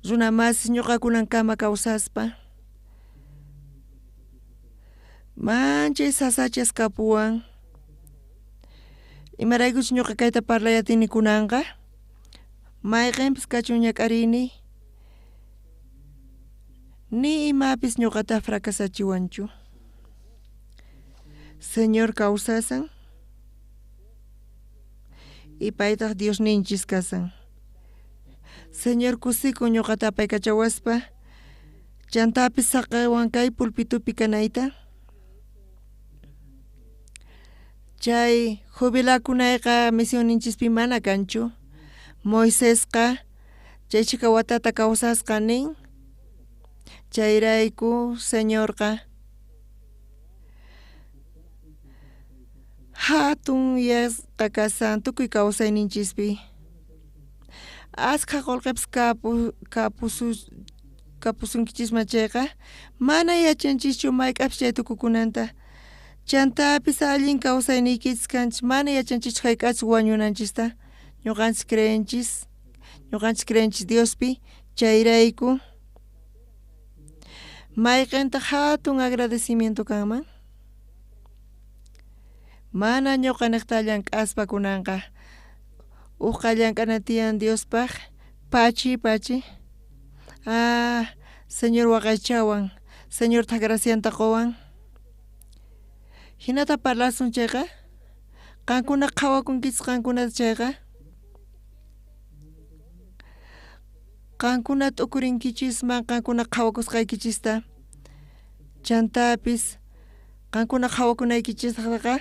runa masis ñuqakunankama kawsaspa manchay sasachas kapuwan imaraykuchus ñuqa kayta parlayatini kunanqa mayqinpis kachun ñak'arini ni imapis ñuqata fracasachiwanchu Señor kawsasan y paytaq Dios ninchis kasan Señor kusiku ñuqata apaykachawaspa chantapis saqaywan kay pulpitupi kanayta chay jubilakunayqa misioninchikpi mana kanchu Moisesqa chaychika watata kawsasqa nin chayrayku Señorqa hatun yasqa kasan tukuy kawsayninchispi asqa qullqipis kapusunkichisma chayqa mana yachanchischu mayk'apis chay tukukunanta chantapis allin kawsaynikichis kanchis mana yachanchis hayk'achis wañunanchista ñuqanchis creenchis Diospi chayrayku mayqintaq hatun agradecimiento kanman mana ñuqa niqta llank'aspa kunanqa uqa llank'ana tiyan Diospaq pachi Señor waqaychawan Señor gracianta qowan hinata parlasun chayqa qankuna qhawakunkichis qankunata chayqa qankuna t'ukurinkichis qankuna qhawakusqaykichista chantapis qankuna qhawakunaykichisqa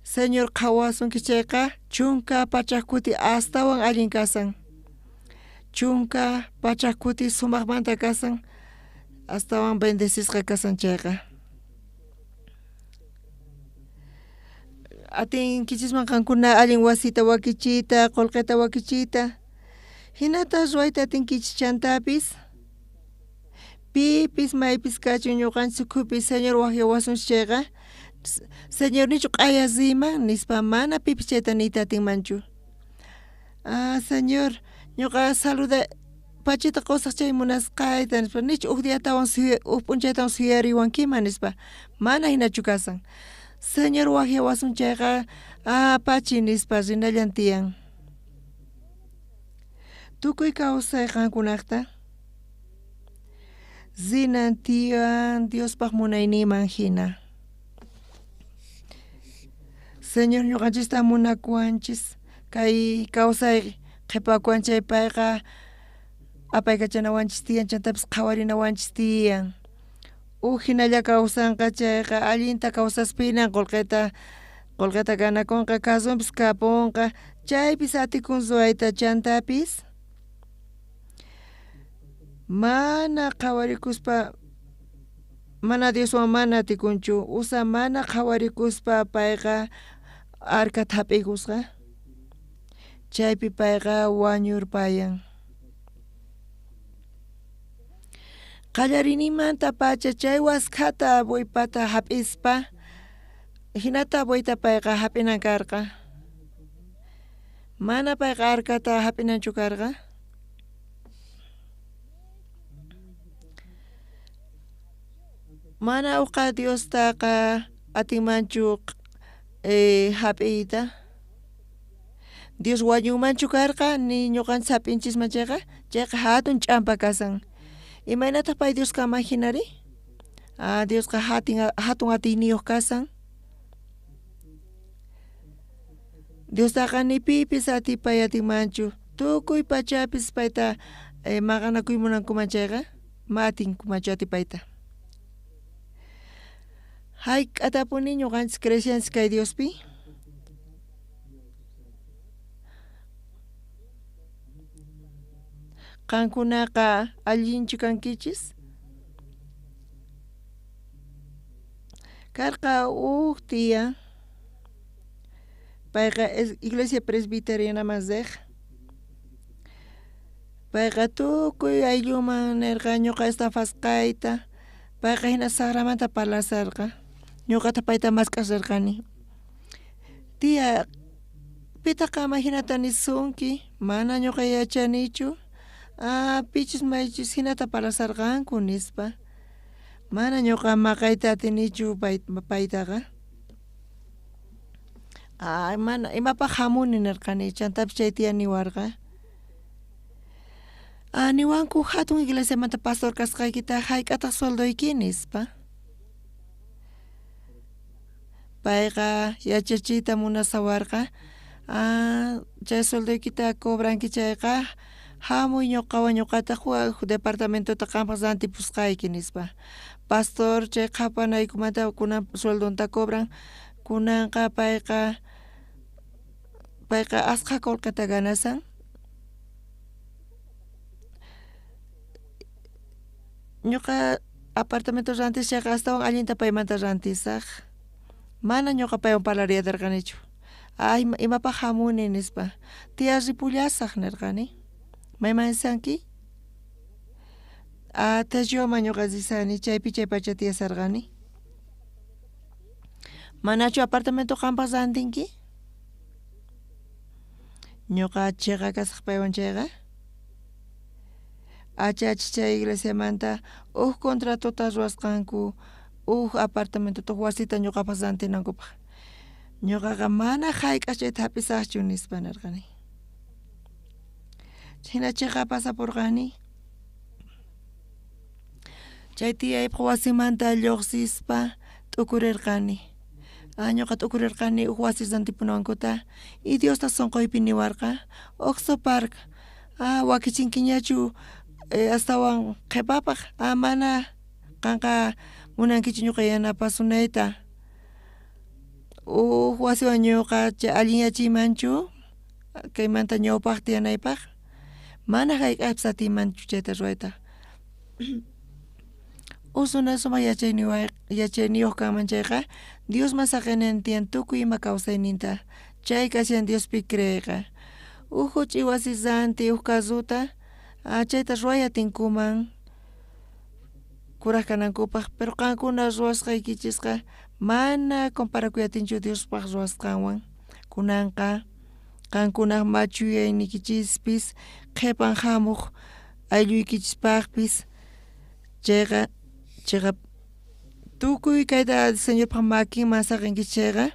Señor qhawasunki chayqa chunka pachak kuti astawan allin kasan chunka pachak kuti sumaqmanta kasan astawan bendecishqa kasan chayqa. Atinkichikman qankuna allin wasita wakichiyta, qullqita wakichiyta, hinata ruayta atinkichik chantapis, pipis maypis kachun ñuqanchik ukhupi señor waqllawasunchik chayqa, señor nichuk q'aya riman nispa mana pipis chayta niyta atinmanchu. Señor, ñuqa saluda pachita qusaq chay munasqayta nispa nichuk uk diyatawan uk p'unchaytawan suyariwankiman nispa mana hinachu kasan. Señor waqllawasun chayqa pachi nispa rinallan tiyan. Tukuy kawsay qankunaqta rinan tiyan Diospaq munayninman hina. Señor ñuqanchista munakuanchis kay kawsay qhipakuanchay payqa apaykachanawanchis tiyan chantapis qhawarinawanchis tiyan. Hinalla kawsanqa chayqa allinta kawsaspinan qullqita ganakunqa kasunpis kapunqa chaypis atikun ruayta chantapis mana qhawarikuspa mana Dioswan mana atikunchu mana qhawarikuspa payqa arcata hap'ikusqa chaypi payqa wañurpayan. Qallarinimanta pacha chay waskata boypata hap'ispa hinata boyta payqa hap'inan karqa. Mana payqa arcata hap'inanchu karqa. Mana uqa Diostaqa atinmanchu hap'iyta. Dios wañunmanchu karqa ni ñuqanchis hap'ichisman chayqa hatun ch'ampa kasan. Imaynataq pay Diosqa hinari? Diosqa hatun atiyniyuq kasan. Diostaqa ni pipis atipay atinmanchu. Tukuy pachapis payta maqanakuymunankuman chayqa ma atinkumanchu atipayta. Hayk'atapuni ñuqanchis crecianchis kay Diospi. Qankunaqa allinchu kankichis. Karqa uk tiya payqa Iglesia Presbiterianaman riq. Payqa tukuy aylluman nirqa ñuqa estafasqayta payqa hina Sagramanta parlasarqa. Ñuqata payta mask'asarqani. Tia, pitaqa ama hinata nisunki mana ñuqa yachanichu. Pichis maychis hinata parlasarqanku nispa. Mana ñuqa maqayta atinichu paytaqa. Mana imapaq hamuni nirqani chantapis chay tiya niwarqa. Niwanku hatun iglesiamanta pastor kasqaykita hayk'ataq sueldoyki nispa. Payqa yachachiyta munasawarqa chay sueldoykita cobranki chayqa hamuy ñuqawan ñuqataq wak departamentota qanpaq rantipusqayki nispa. Pastor chay qapanaykumanta kunan sueldonta cobran kunanqa payqa asqa qullqita ganasan. Ñuqa apartamento rantish chayqa astawan allinta paymanta rantisaq. Mana ñuqa paywan parlariyadarqanichu. Imapaq hamuni nispa. Tia ripullasaq nirqani. Maymansanki? Taylluyman ñuqa risani chaypi chay pacha tiyasarqani. Manachu apartamento qanpaq rantinki? Ñuqa chiqa kasaq paywan chayqa. Chay iglesiamanta contratota ruwasqanku apartamentota wasita ñuqapas rantinankupaq. Ñuqaqa mana hayk'as chayta hapisaqchu nispa nirqani. Hina chayqa pasapurqani. Chay tiyaypaq wasimanta lluqsispa t'ukurirqani. Ñuqa t'ukurirqani wasi rantipunawankuta y Diosta sunquypi niwarqa Oxopark wakichinkiñachu astawan qhipapaq mana qanqa munankichu ñuqa yanapasunayta wasiwan ñuqa allin yachaymanchu kaymanta ñawpaq tiyanaypaq mana hayk'apis atimanchu chayta ruwayta. Usuna suma yachayniyuq kanman chayqa Dios masaqinin tiyan tukuy ima kawsayninta chay kashan Diospi creyqa. Uhuch'i wasisanti kasuta chayta ruwaya tinkuman kuraq kanankupaq, pero qankuna ruwasqaykichisqa mana comparakuyatinchu Diospaq ruwasqanwan. Kunanqa qankunaq machuyaynikichispis qhipan hamuq aylluykichispaqpis chayqa tukuy kayta Señorpaq makinman saqinkichis chayqa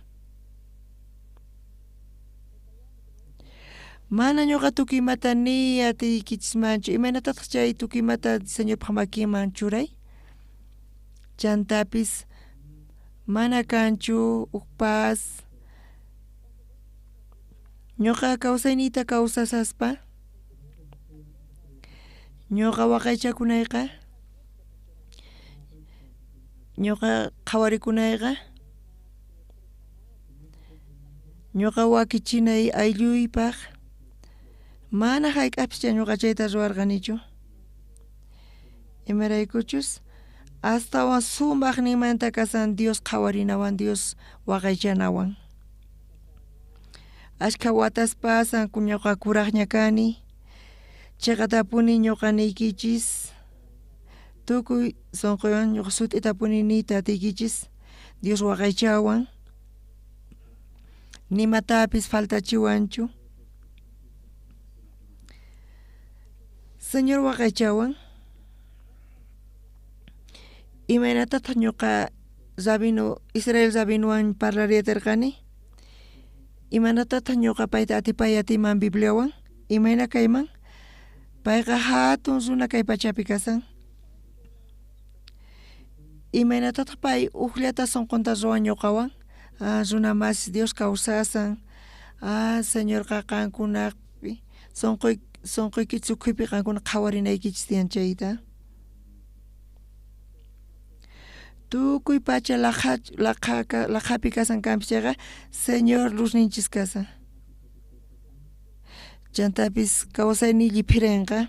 mana ñuqa tukuymata ni atiykichismanchu imaynatataq chay tukuymata Señorpaq makinman churay chantapis mana kanchu ukpas ñuqa kawsayniyta kawsasaspa ñuqa waqaychakunayqa ñuqa qhawarikunayqa ñuqa wakichinay aylluypaq mana hayk'apis ñuqa chayta ruwarqanichu imaraykuchus astawan sumaqninmanta kasan Dios qhawarinawan Dios waqaychanawan. Ashka watas pasan ñuqa kuraqña kani chayqa tapuni ñuqaniykichis tukuy sunquywan ñuqa sut'ita puniniyta atiykichis Dios waqaychawan nimatapis faltachiwanchu Señor waqaychawan imaynatataq ñuqa Israel Rabinuwan parlariyatirqani imaynatataq ñuqa payta atiman Bibliawan imayna kayman payqa hatun runa kay pachapi kasan imaynatataq pay uqllata sunqunta ruwan ñuqawan runa mas Dios kawsasan Señorqa qankunapi sunquykichis ukhuypi qankuna qhawarinaykichis tiyan chayta tukuy pacha laqhapi kasan kanpis chayqa Señor luzninchis kasan chantapis kawsayniy lliphirinqa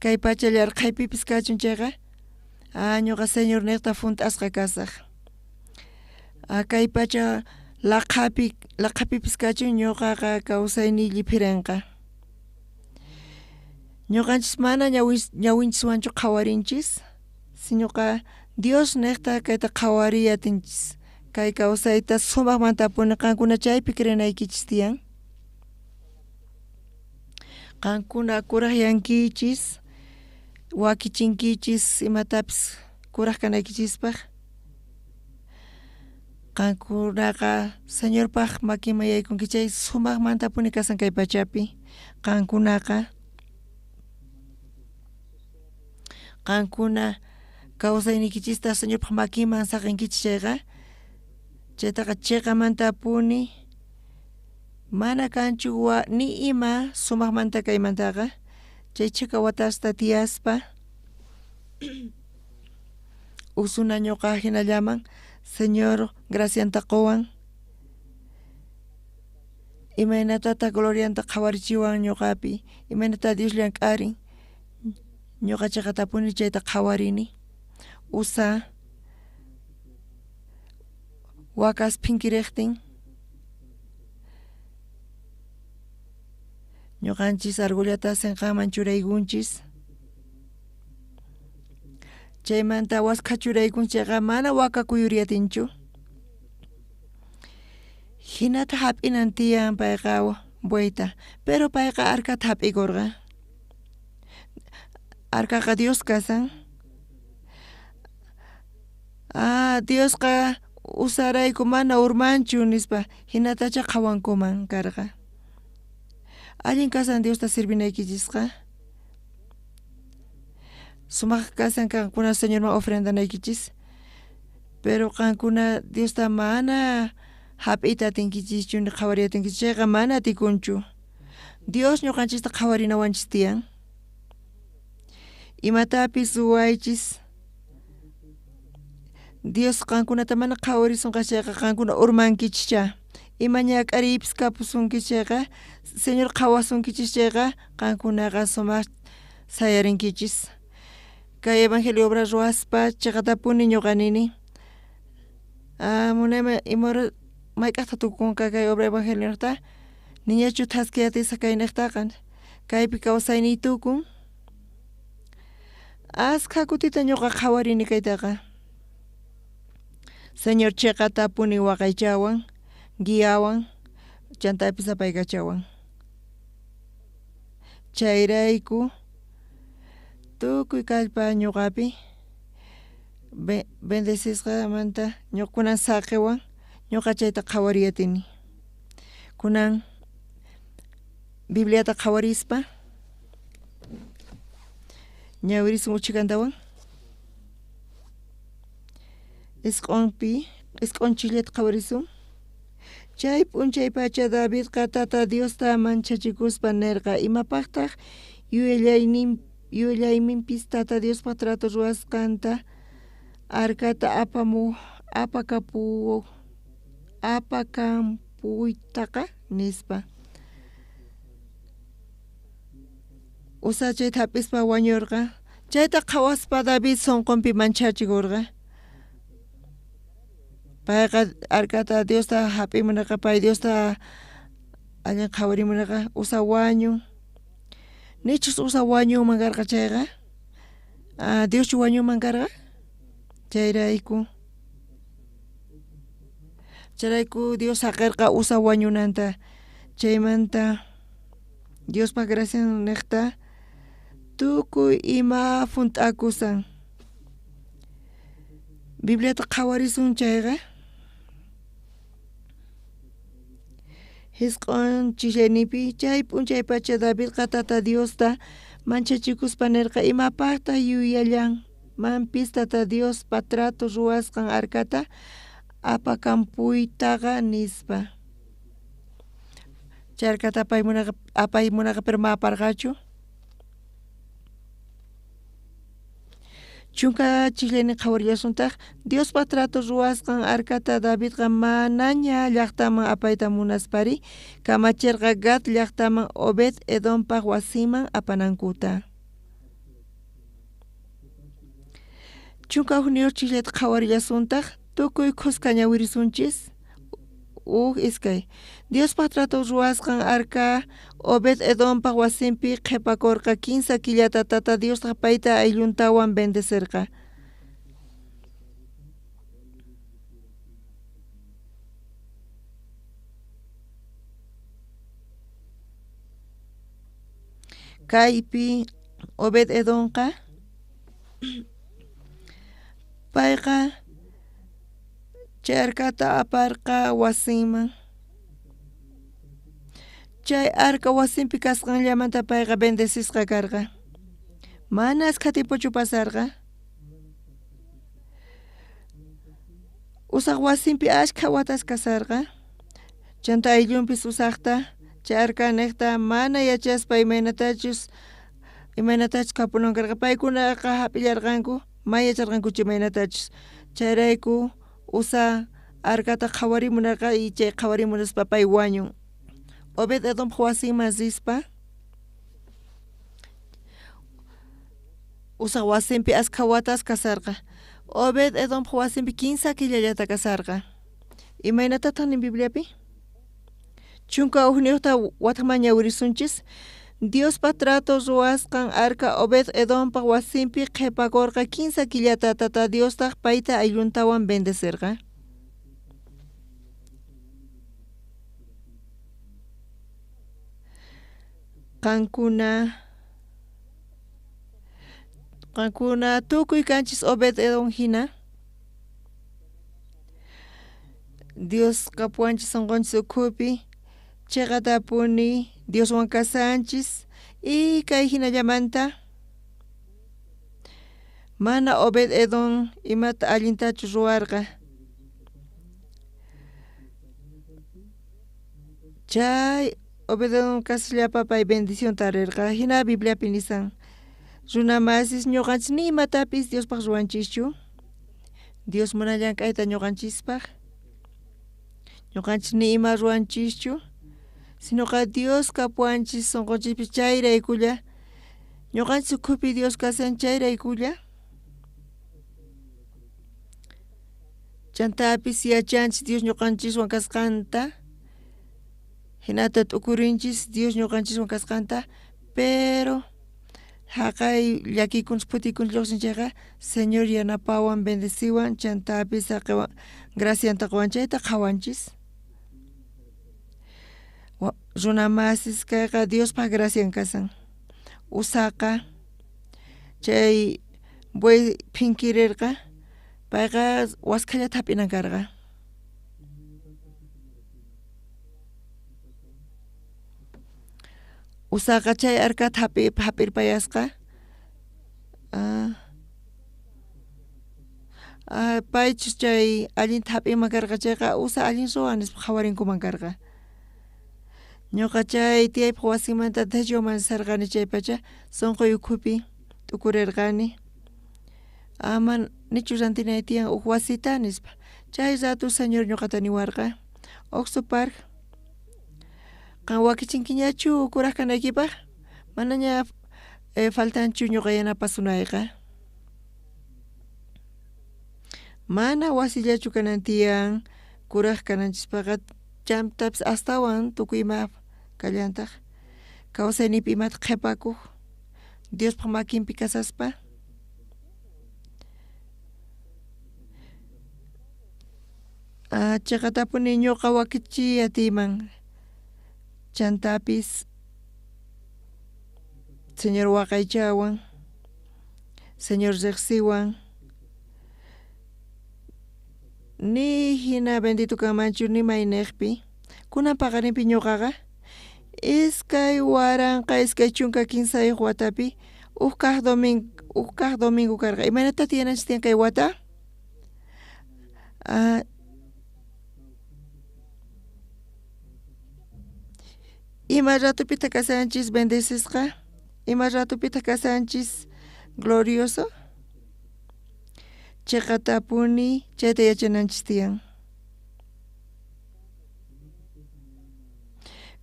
kay pacha llarqaypipis kachun chayqa ñuqa Señor niqta funt'asqa kasaq kay pacha laqhapipis kachun ñuqaqa kawsayniy lliphirinqa ñuqanchis mana ñawinchiswanchu qhawarinchis sinuqa Dios niqta kayta qhawariyatinchis kay kawsayta sumaqmanta apuni qankuna chaypi crenaykichis tiyan qankuna kuraqyankichis wakichinkichis imatapis kuraq kanaykichispaq qankunaqa Señorpaq makinman yaykunki chay sumaqmanta apuni kasan kay pachapi qankuna kawsaynikichista Señorpaq makinman saqinkichis chayqa chaytaqa chiqamanta apuni mana kanchu ni ima sumaqmanta kaymantaqa chay chiqa watasta tiyaspa usuna ñuqa hinallaman Señor gracianta qowan imaynatataq glorianta qhawarichiwan ñuqapi imaynata Dios llank'arin ñuqa chayqa tapuni chayta qhawarini usa wakas phinkiriqtin ñuqanchis argullata sinqanman churaykunchis chaymanta wasqa churaykunchayqa mana wakakuyuriyatinchu hinata hap'inan tiyan payqa bueyta pero payqa arqata hap'ikurqa arqaqa Dios kasan Diosqa usarayku mana urmanchu nispa hinatacha qhawankuman karqa allin kasan Diosta sirvinaykichisqa sumaq kasan qankuna Señorman ofrendanaykichis pero qankuna Diosta mana hap'ita tinkichischu ni qhawariyatinkichis chayqa mana atikunchu Dios ñuqanchista qhawarinawanchis tiyan imatapis ruwaychis Dios qankunata mana qhawarisunqa chayqa qankuna urmankichischa imañak aripis kapusunkichega señor qawasunkichega qankunaqa sumaq sayarinkichis kay evangelio obra ruaspa chaqatapuni ñuqanini munayma imora mayk'aqta tukunqa kay obra evangeliota niñachu thaskiyatisa kay niqtaqan kaypi kawsayniy tukun askha kutita ñuqa qhawarini kaytaqa señor chaqatapuni waqaychawan guiawan chantapis apaykachawan chayrayku tukuy kallpa ñuqapi bendecishqamanta kunan saqiwan ñuqa chayta qhawariyatini kunan Bibliata qhawarispa ñawirisun uchikantawan isq'unchillata qhawarisun chay p'unchay pacha Davidqa tata Diosta manchachikuspa nirqa imapaqtaq yuyayninpis tata Diospaq trato ruwasqanta arkata apakampuytaqa nispa usa chayta hapispa wañurqa chayta qhawaspa David sunqunpi manchachikurqa payqa arkata Diosta hap'imunarqa pay Diosta allin qhawarimunarqa usa wañun nichus usa wañunman karqa chayqa Dioschu wañunman karqa chayrayku Dios haqirqa usa wañunanta chaymanta Diospa gracian niqta tukuy ima funt'akusan Bibliata qhawarisun chayqa hisq'unchillaynipi chay p'unchay pacha Davidqa tata Diosta manchachikuspa nirqa imapaqtaq yuyallanmanpis tata Diospa trato ruwasqan arkata apakampuytaqa nispa chay arkata apaymunaqa pero ma aparqachu chunka chillaynin qhawariyasuntaq Diospa trato ruwasqan arkata Davidqa manaña llaqtaman apayta munaspari kamachirqa Gad llaqtaman Obed Edompaq wasiman apanankuta chunka huk chillayta qhawariyasuntaq tukuy qusqa ñawirisunchis iskay Diospa trato ruwasqan arka Obed Edompaq wasinpi qhipakurqa 15 killata tata Diosqa payta aylluntawan bendecirqa kaypi Obed Edomqa payqa chay arkata aparqa wasinman chay arka wasinpi kasqanllamanta payqa bendecishqa karqa mana askha tiempochu pasarqa usaq wasinpi ashkha watas kasarqa chanta ayllunpis usaqta chay arka niqta mana yachaspa imaynatachus kapunan karqa paykunaqa hap'illarqanku ma yacharqankuchu imaynatachus chayrayku usa arkata qhawarimunarqa y chay qhawarimunaspa pay wañun Obed Edom wasinman rispa usa wasinpi askha watas kasarqa Obed Edom wasinpi 15 killallata kasarqa imaynatataq nin Bibliapi chunka uqniyuqta wataqman ñawirisunchis Diospa trato ruwasqan arka Obed Edompaq wasinpi qhipakurqa 15 killata tata Diostaq payta aylluntawan bendecirqa qankuna tukuy kanchis Obed Edom hina Dios kapuanchis sunqunchis ukhupi chaqatapuni Dioswan kasanchis y kay hinallamanta mana Obed Edom imata allintachu ruwarqa chay Obed Edom kasllapa pay bendición tarirqa hina Bibliapi nisan runa masis ñuqanchis ni imatapis Diospaq ruwanchischu Dios munallan kayta ñuqanchispaq ñuqanchis ni ima ruwanchischu, sinoqa Dios kapuanchis sunqunchikpi chayraykulla, ñuqanchis ukhupi Dios kasan chayraykulla. Chantapis yachanchis Dios ñuqanchiswan kasqanta, hinata t'ukurinchis Dios ñuqanchiswan kasqanta, pero haqay llakikunchis putikunchis lluqsinchayqa Señor yanapawan bendeciwan chantapis haqiwan gracianta qawanchayta qawanchis. Runa masis kayqa Diospa gracian kasan. Usaqa chay buey phinkirirqa payqa waskallata hap'inan karqa. Usaqa chay arcata hap'irpayasqa paychus chay allinta hap'iman karqa chayqa usa allin ruwan nispa hawarinkuman karqa. Ñuqa chay tiyaypaq wasimanta Techoman sarqani chaypacha sunquy ukhupi t'ukurirqani. Ama nichu rantinay tiyan huk wasita nispa. Chay ratu Señor ñuqata niwarqa, Oxo Park qan wakichinkiñachu kuraq kanaykipaq? Manaña faltanchu ñuqa yanapasunayqa. Mana wasillachu kanan tiyan kuraq kananchispaqqa chaymantapas astawan tukuy ima kallantaq kawsaynipi imata qhipakuq Diospaq makinpi kasaspa. Chayqa tapuni ñuqa wakichiy atiyman chantapis Señor waqaychawan, Señor riqsiwan, ni hina bendito kanmanchu nimay niqpi kunan paqarinpi ñuqaqa iskay waranqa iskay chunka kinsayuq watapi huk kaq domingo karqa. Imanata tiyananchis tiyan kay wata? Ima ratupita kasanchis bendecisqa, ima ratupita kasanchis glorioso. Chayqa tapuni chayta yachananchis tiyan.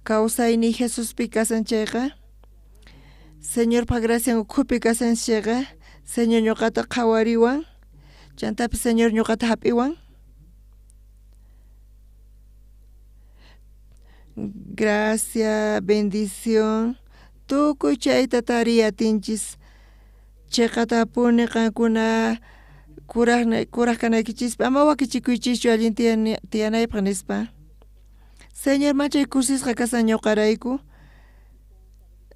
Kawsayni Jesuspi kasan chayqa, Señorpa gracian ukhupi kasan chayqa, Señor ñuqata qhawariwan, chantapis Señor ñuqata hap'iwan. Gracia, bendición, tukuy chayta tariyatinchis. Chayqa tapuni qankuna kuraq kanaykichispi ama wakichikuychischu allin tiyanaypaq nispa. Señor machay kusisqa kasan ñuqarayku.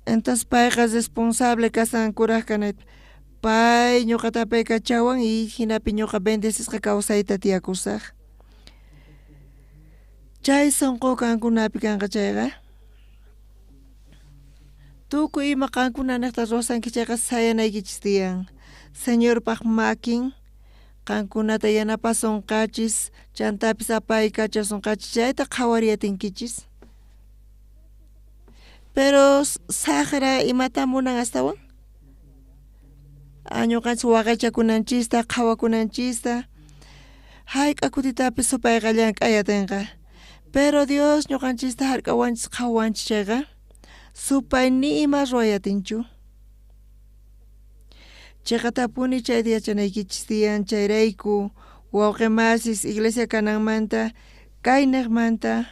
Entonces payqa responsable kasan kuraq kanaypi. Pay ñuqata paykachawan y hinapi ñuqa bendecisqa kawsayta tiyakusaq. Chay sunqu kankunapi kanqa chayqa. Tukuy ima qankuna niqta ruwasanki chayqa sayanaykichis tiyan. Señorpaq makin qankunata yanapasunqachis, chantapis apaykachasunqachis chayta qhawariyatinkichis. Pero saqra imata munan astawan? Ñuqanchis waqaychakunanchista, qhawakunanchista, hayk'a kutitapis supayqa llank'ayatinqa. Pero Dios ñuqanchista hark'awanchis qhawanchis chayqa supay ni ima ruwayatinchu. Chayqa tapuni chayta yachanaykichis tiyan chayrayku wawqi masis iglesia kananmanta kay niqmanta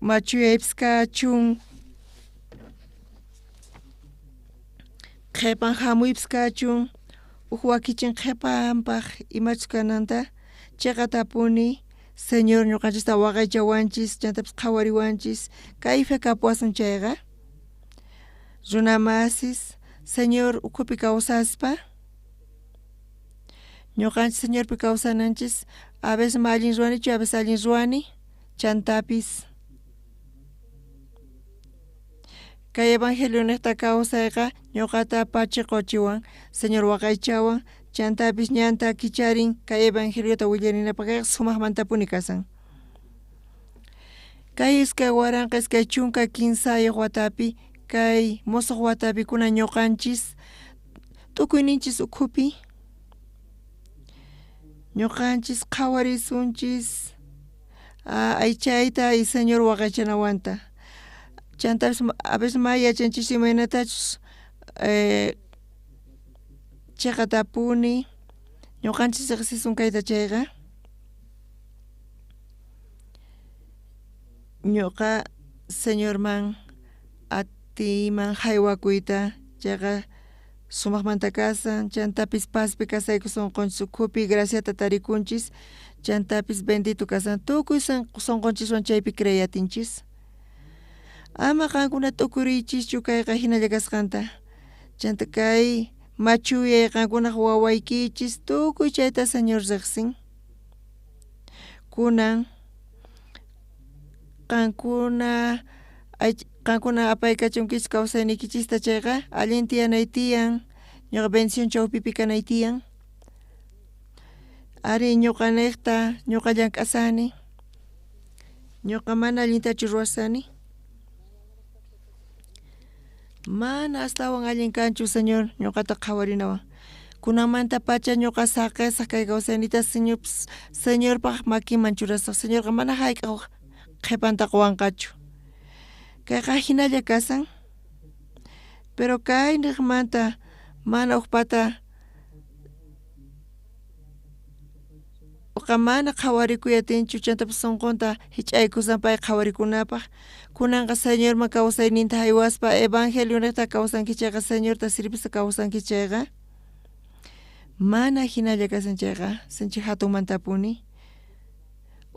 machuyaypis kachun, qhipan hamuypis kachun, huk wakichin qhipanpaq imachus kananta chayqa tapuni Señor ñuqanchista waqaychawanchis chantapis qhawariwanchis kayfa kapuwasun chayqa. Runa masis Señor ukhupi kawsaspa ñuqanchis Señorpi kawsananchis a veces ma allin ruwanichu a veces allin ruwani chantapis kay evangelio niqta kawsayqa ñuqata pachiquchiwan Señor waqaychawan chantapis ñanta kicharin kay evangeliota willarinapaq sumaqmantapuni kasan. Kay iskay waranqa iskay chunka kinsayuq watapi kay musuq watapikuna ñuqanchis tukuyninchis ukhupi ñuqanchis qhawarisunchis aychayta y Señor waqaychanawanta. Chantapish a veces yachanchis imaynatachus chayqa tapuni ñuqanchis riqsisun kayta chayqa ñuqa Señorman atiman haywakuyta chayqa sumaqmanta kasan chantapis paspi kasayku sunqunchis ukhupi graciata tarikunchis chantapis bendito kasan tukuy sunqunchiswan chaypi creyatinchis ama qankuna tukuriychischu kayqa hinalla kasqanta chanta kay machuyay qankunaq wawaykichis tukuy chayta Señor riqsin kunan qankuna apaykachunkichis kawsaynikichista chayqa allin tiyanay tiyan ñuqa bendición chawpipi kanay tiyan ari ñuqa niqta ñuqa llank'asani ñuqa mana allintachu ruwasani mana astawan allin kanchu Señor ñuqata qhawarinawan kunanmanta pacha ñuqa saqisaq kay kawsaynita Señorpaq makinman churasaq Señorqa mana hayk'aq qhipantaqa wanqachu kayqa hinalla kasan pero kay niqmanta mana uqpata mana qhawarikuyatinchu chantapas sunqunta hich'aykusan pay qhawarikunapaq kunanqa Señorman kawsayninta haywaspa evangelio niqta kawsanki chayqa Señorta sirvisa kawsanki chayqa mana hinalla kasan chayqa sinchi hatunmantapuni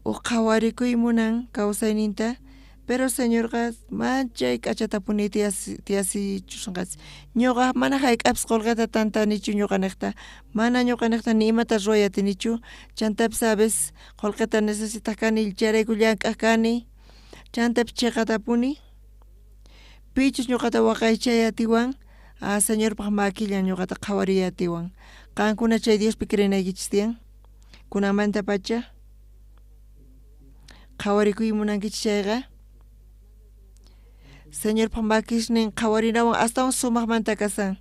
qhawarikuy munan kawsayninta pero Señorqa manchay k'achatapuni tiyasichushanqachis ñuqa mana hayk'apis qullqita tantanichu ñuqa niqta mana ñuqa niqta ni imata rurayatinichu chantapis a veces qullqita necesitaj kani chayrayku llank'aq kani chantapis chiqatapuni pichus ñuqata waqaychayatiwan Señorpaq makillan ñuqata qhawariyatiwan qankuna chay Diospi creenaykichis tiyan kunanmanta pacha qhawarikuy munankichis chayqa Señorpaq makishnin qhawarinawan astawan sumaqmanta kasan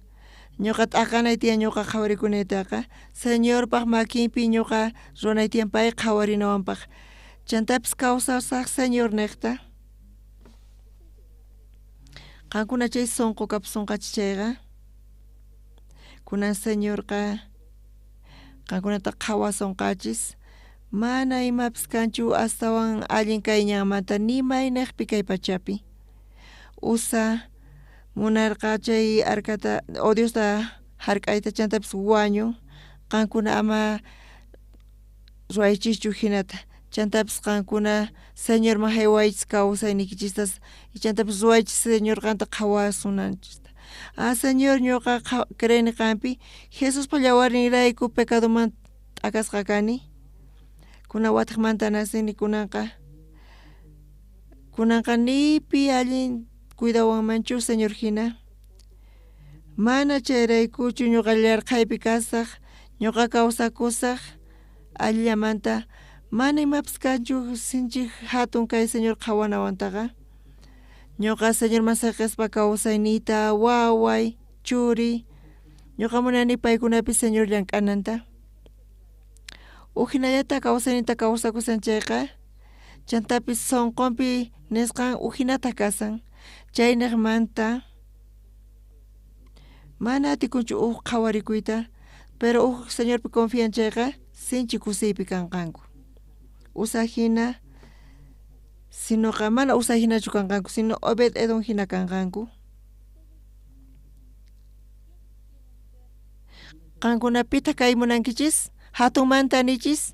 ñuqa t'aqanay tiyan ñuqa qhawarikunaytaqa Señorpaq makinpi ñuqa runay tiyan pay qhawarinawanpaq chantapis kawsasaq Señor niqta qankuna chay sunqu kapsunqachis chayqa kunan Señorqa qankunata qhawasunqachis mana imapis kanchu astawan allin kay ñanmanta nimay niqpi kay pachapi usa munarqa chay arkata o Diosta hark'ayta chantapis wañu qankuna ama ruaychischu hinata chantapis qankuna Señorman haywaychis kawsaynikichistas y chantapis ruaychis Señorqanta qhawasunanchista Señor ñuqa creeni qanpi Jesuspa yawarninrayku pecadoman t'akasqa kani kunan wataqmanta nasini kunanqa nipi allin cuidawanmanchu Señor hina mana chayraykuchu ñuqa llarqaypi kasaq ñuqa kawsakusaq allimanta mana imapis kanchu sinchi hatun kay Señor qhawanawantaqa ñuqa Señorman saqispa kawsaynita waway churi ñuqa munani paykunapis Señor llank'ananta uhinallata kawsaynita kawsakusan chayqa chantapis sunqunpi nisqan uhinata kasan chay niqmanta mana atikunchu qhawarikuyta pero Señorpi confian chayqa sinchi kusiypi kanqanku usahina sinoqa mana usahinachu kanqanku sino Obed Edom hina kanqanku qankunapita kay munankichis hatunmanta nichis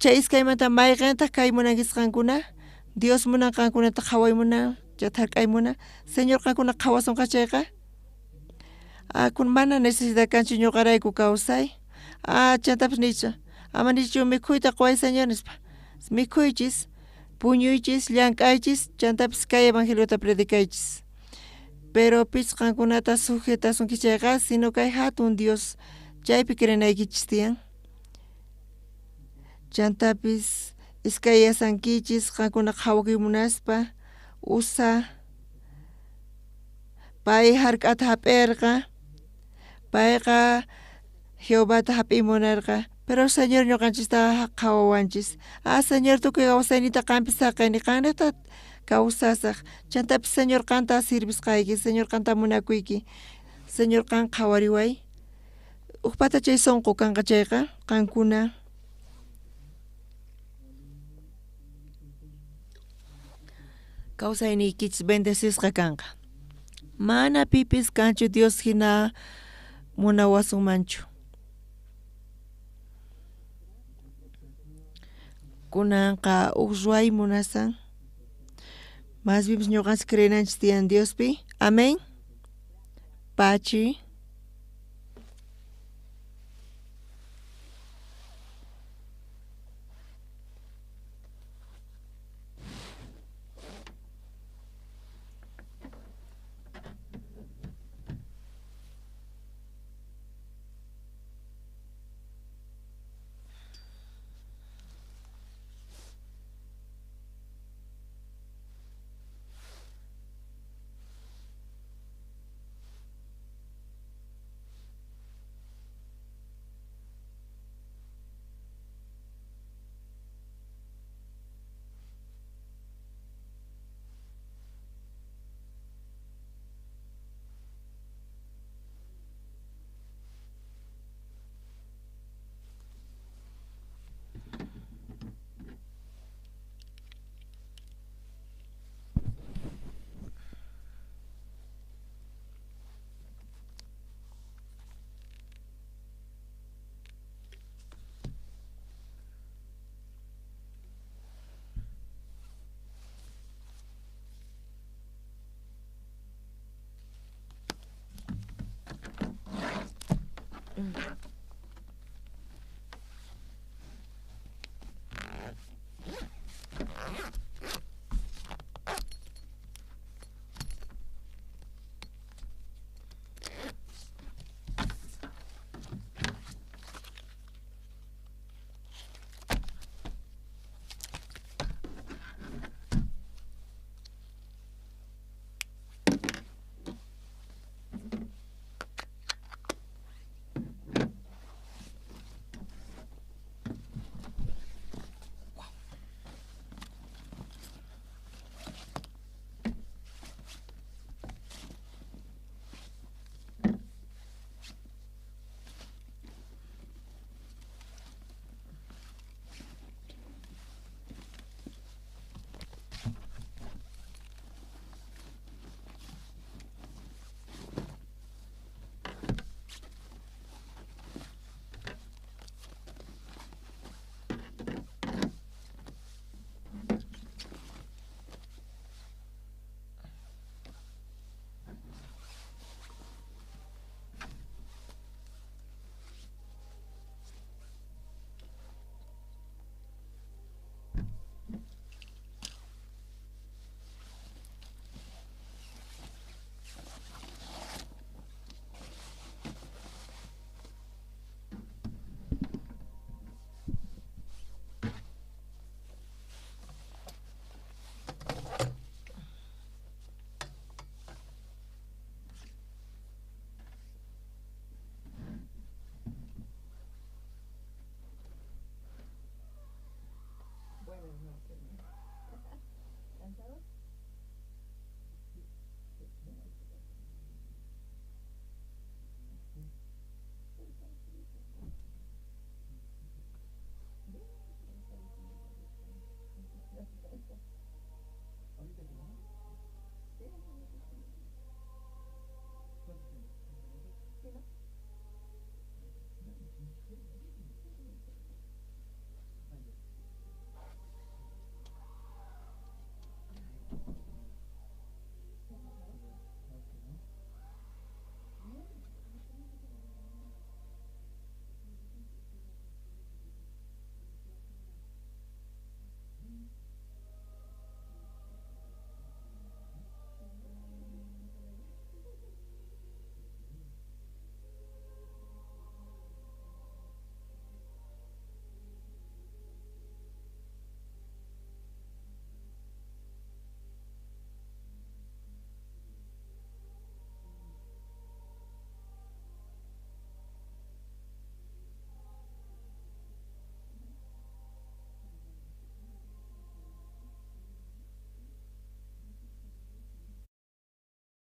chay iskaymanta mayqantaq kay munankis qankuna Dios munan qankunata qhawaymuna hark'aymuna Señor qankuna qhawasunqa chayqa kun mana necesidad kanchu ñuqarayku kawsay chantapis nichu ama nichu mikhuyta quway Señor nispa mikhuychis puñuychis llank'aychis chantapis kay evangeliota predicaychis pero pichqa qankunata sujetasunki chayqa sino kay hatun Dios chaypi creenaykichis tiyan chantapis iskayasankichis qankuna qhawakuymunaspa usa pay hark'ata hap'irqa payqa Jehovata hap'imunarqa Pero Señor ñuqanchista qhawawanchis. Señor tukuy kawsaynita qampis saqayni qanrata kawsasaq. Chantapis Señor qanta sirvisqayki, Señor qanta munakuyki. Señor qan qhawariway. Ukpata chay sonqu kanqa chayqa qankuna. Kawsayniykich bendecishqa kanqa. Mana pipis kanchu Dios hina munawasunmanchu. Kunanqa uqruay munasan. Más bien ñuqanchis creenanchis tiyan Diospi. Amén. Pachi.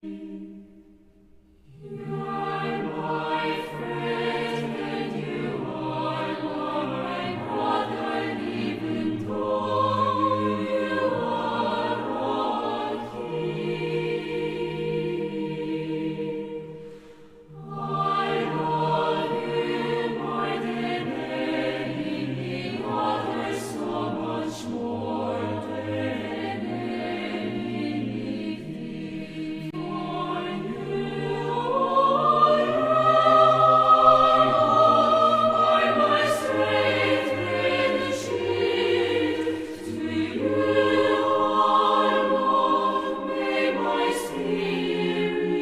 Amen.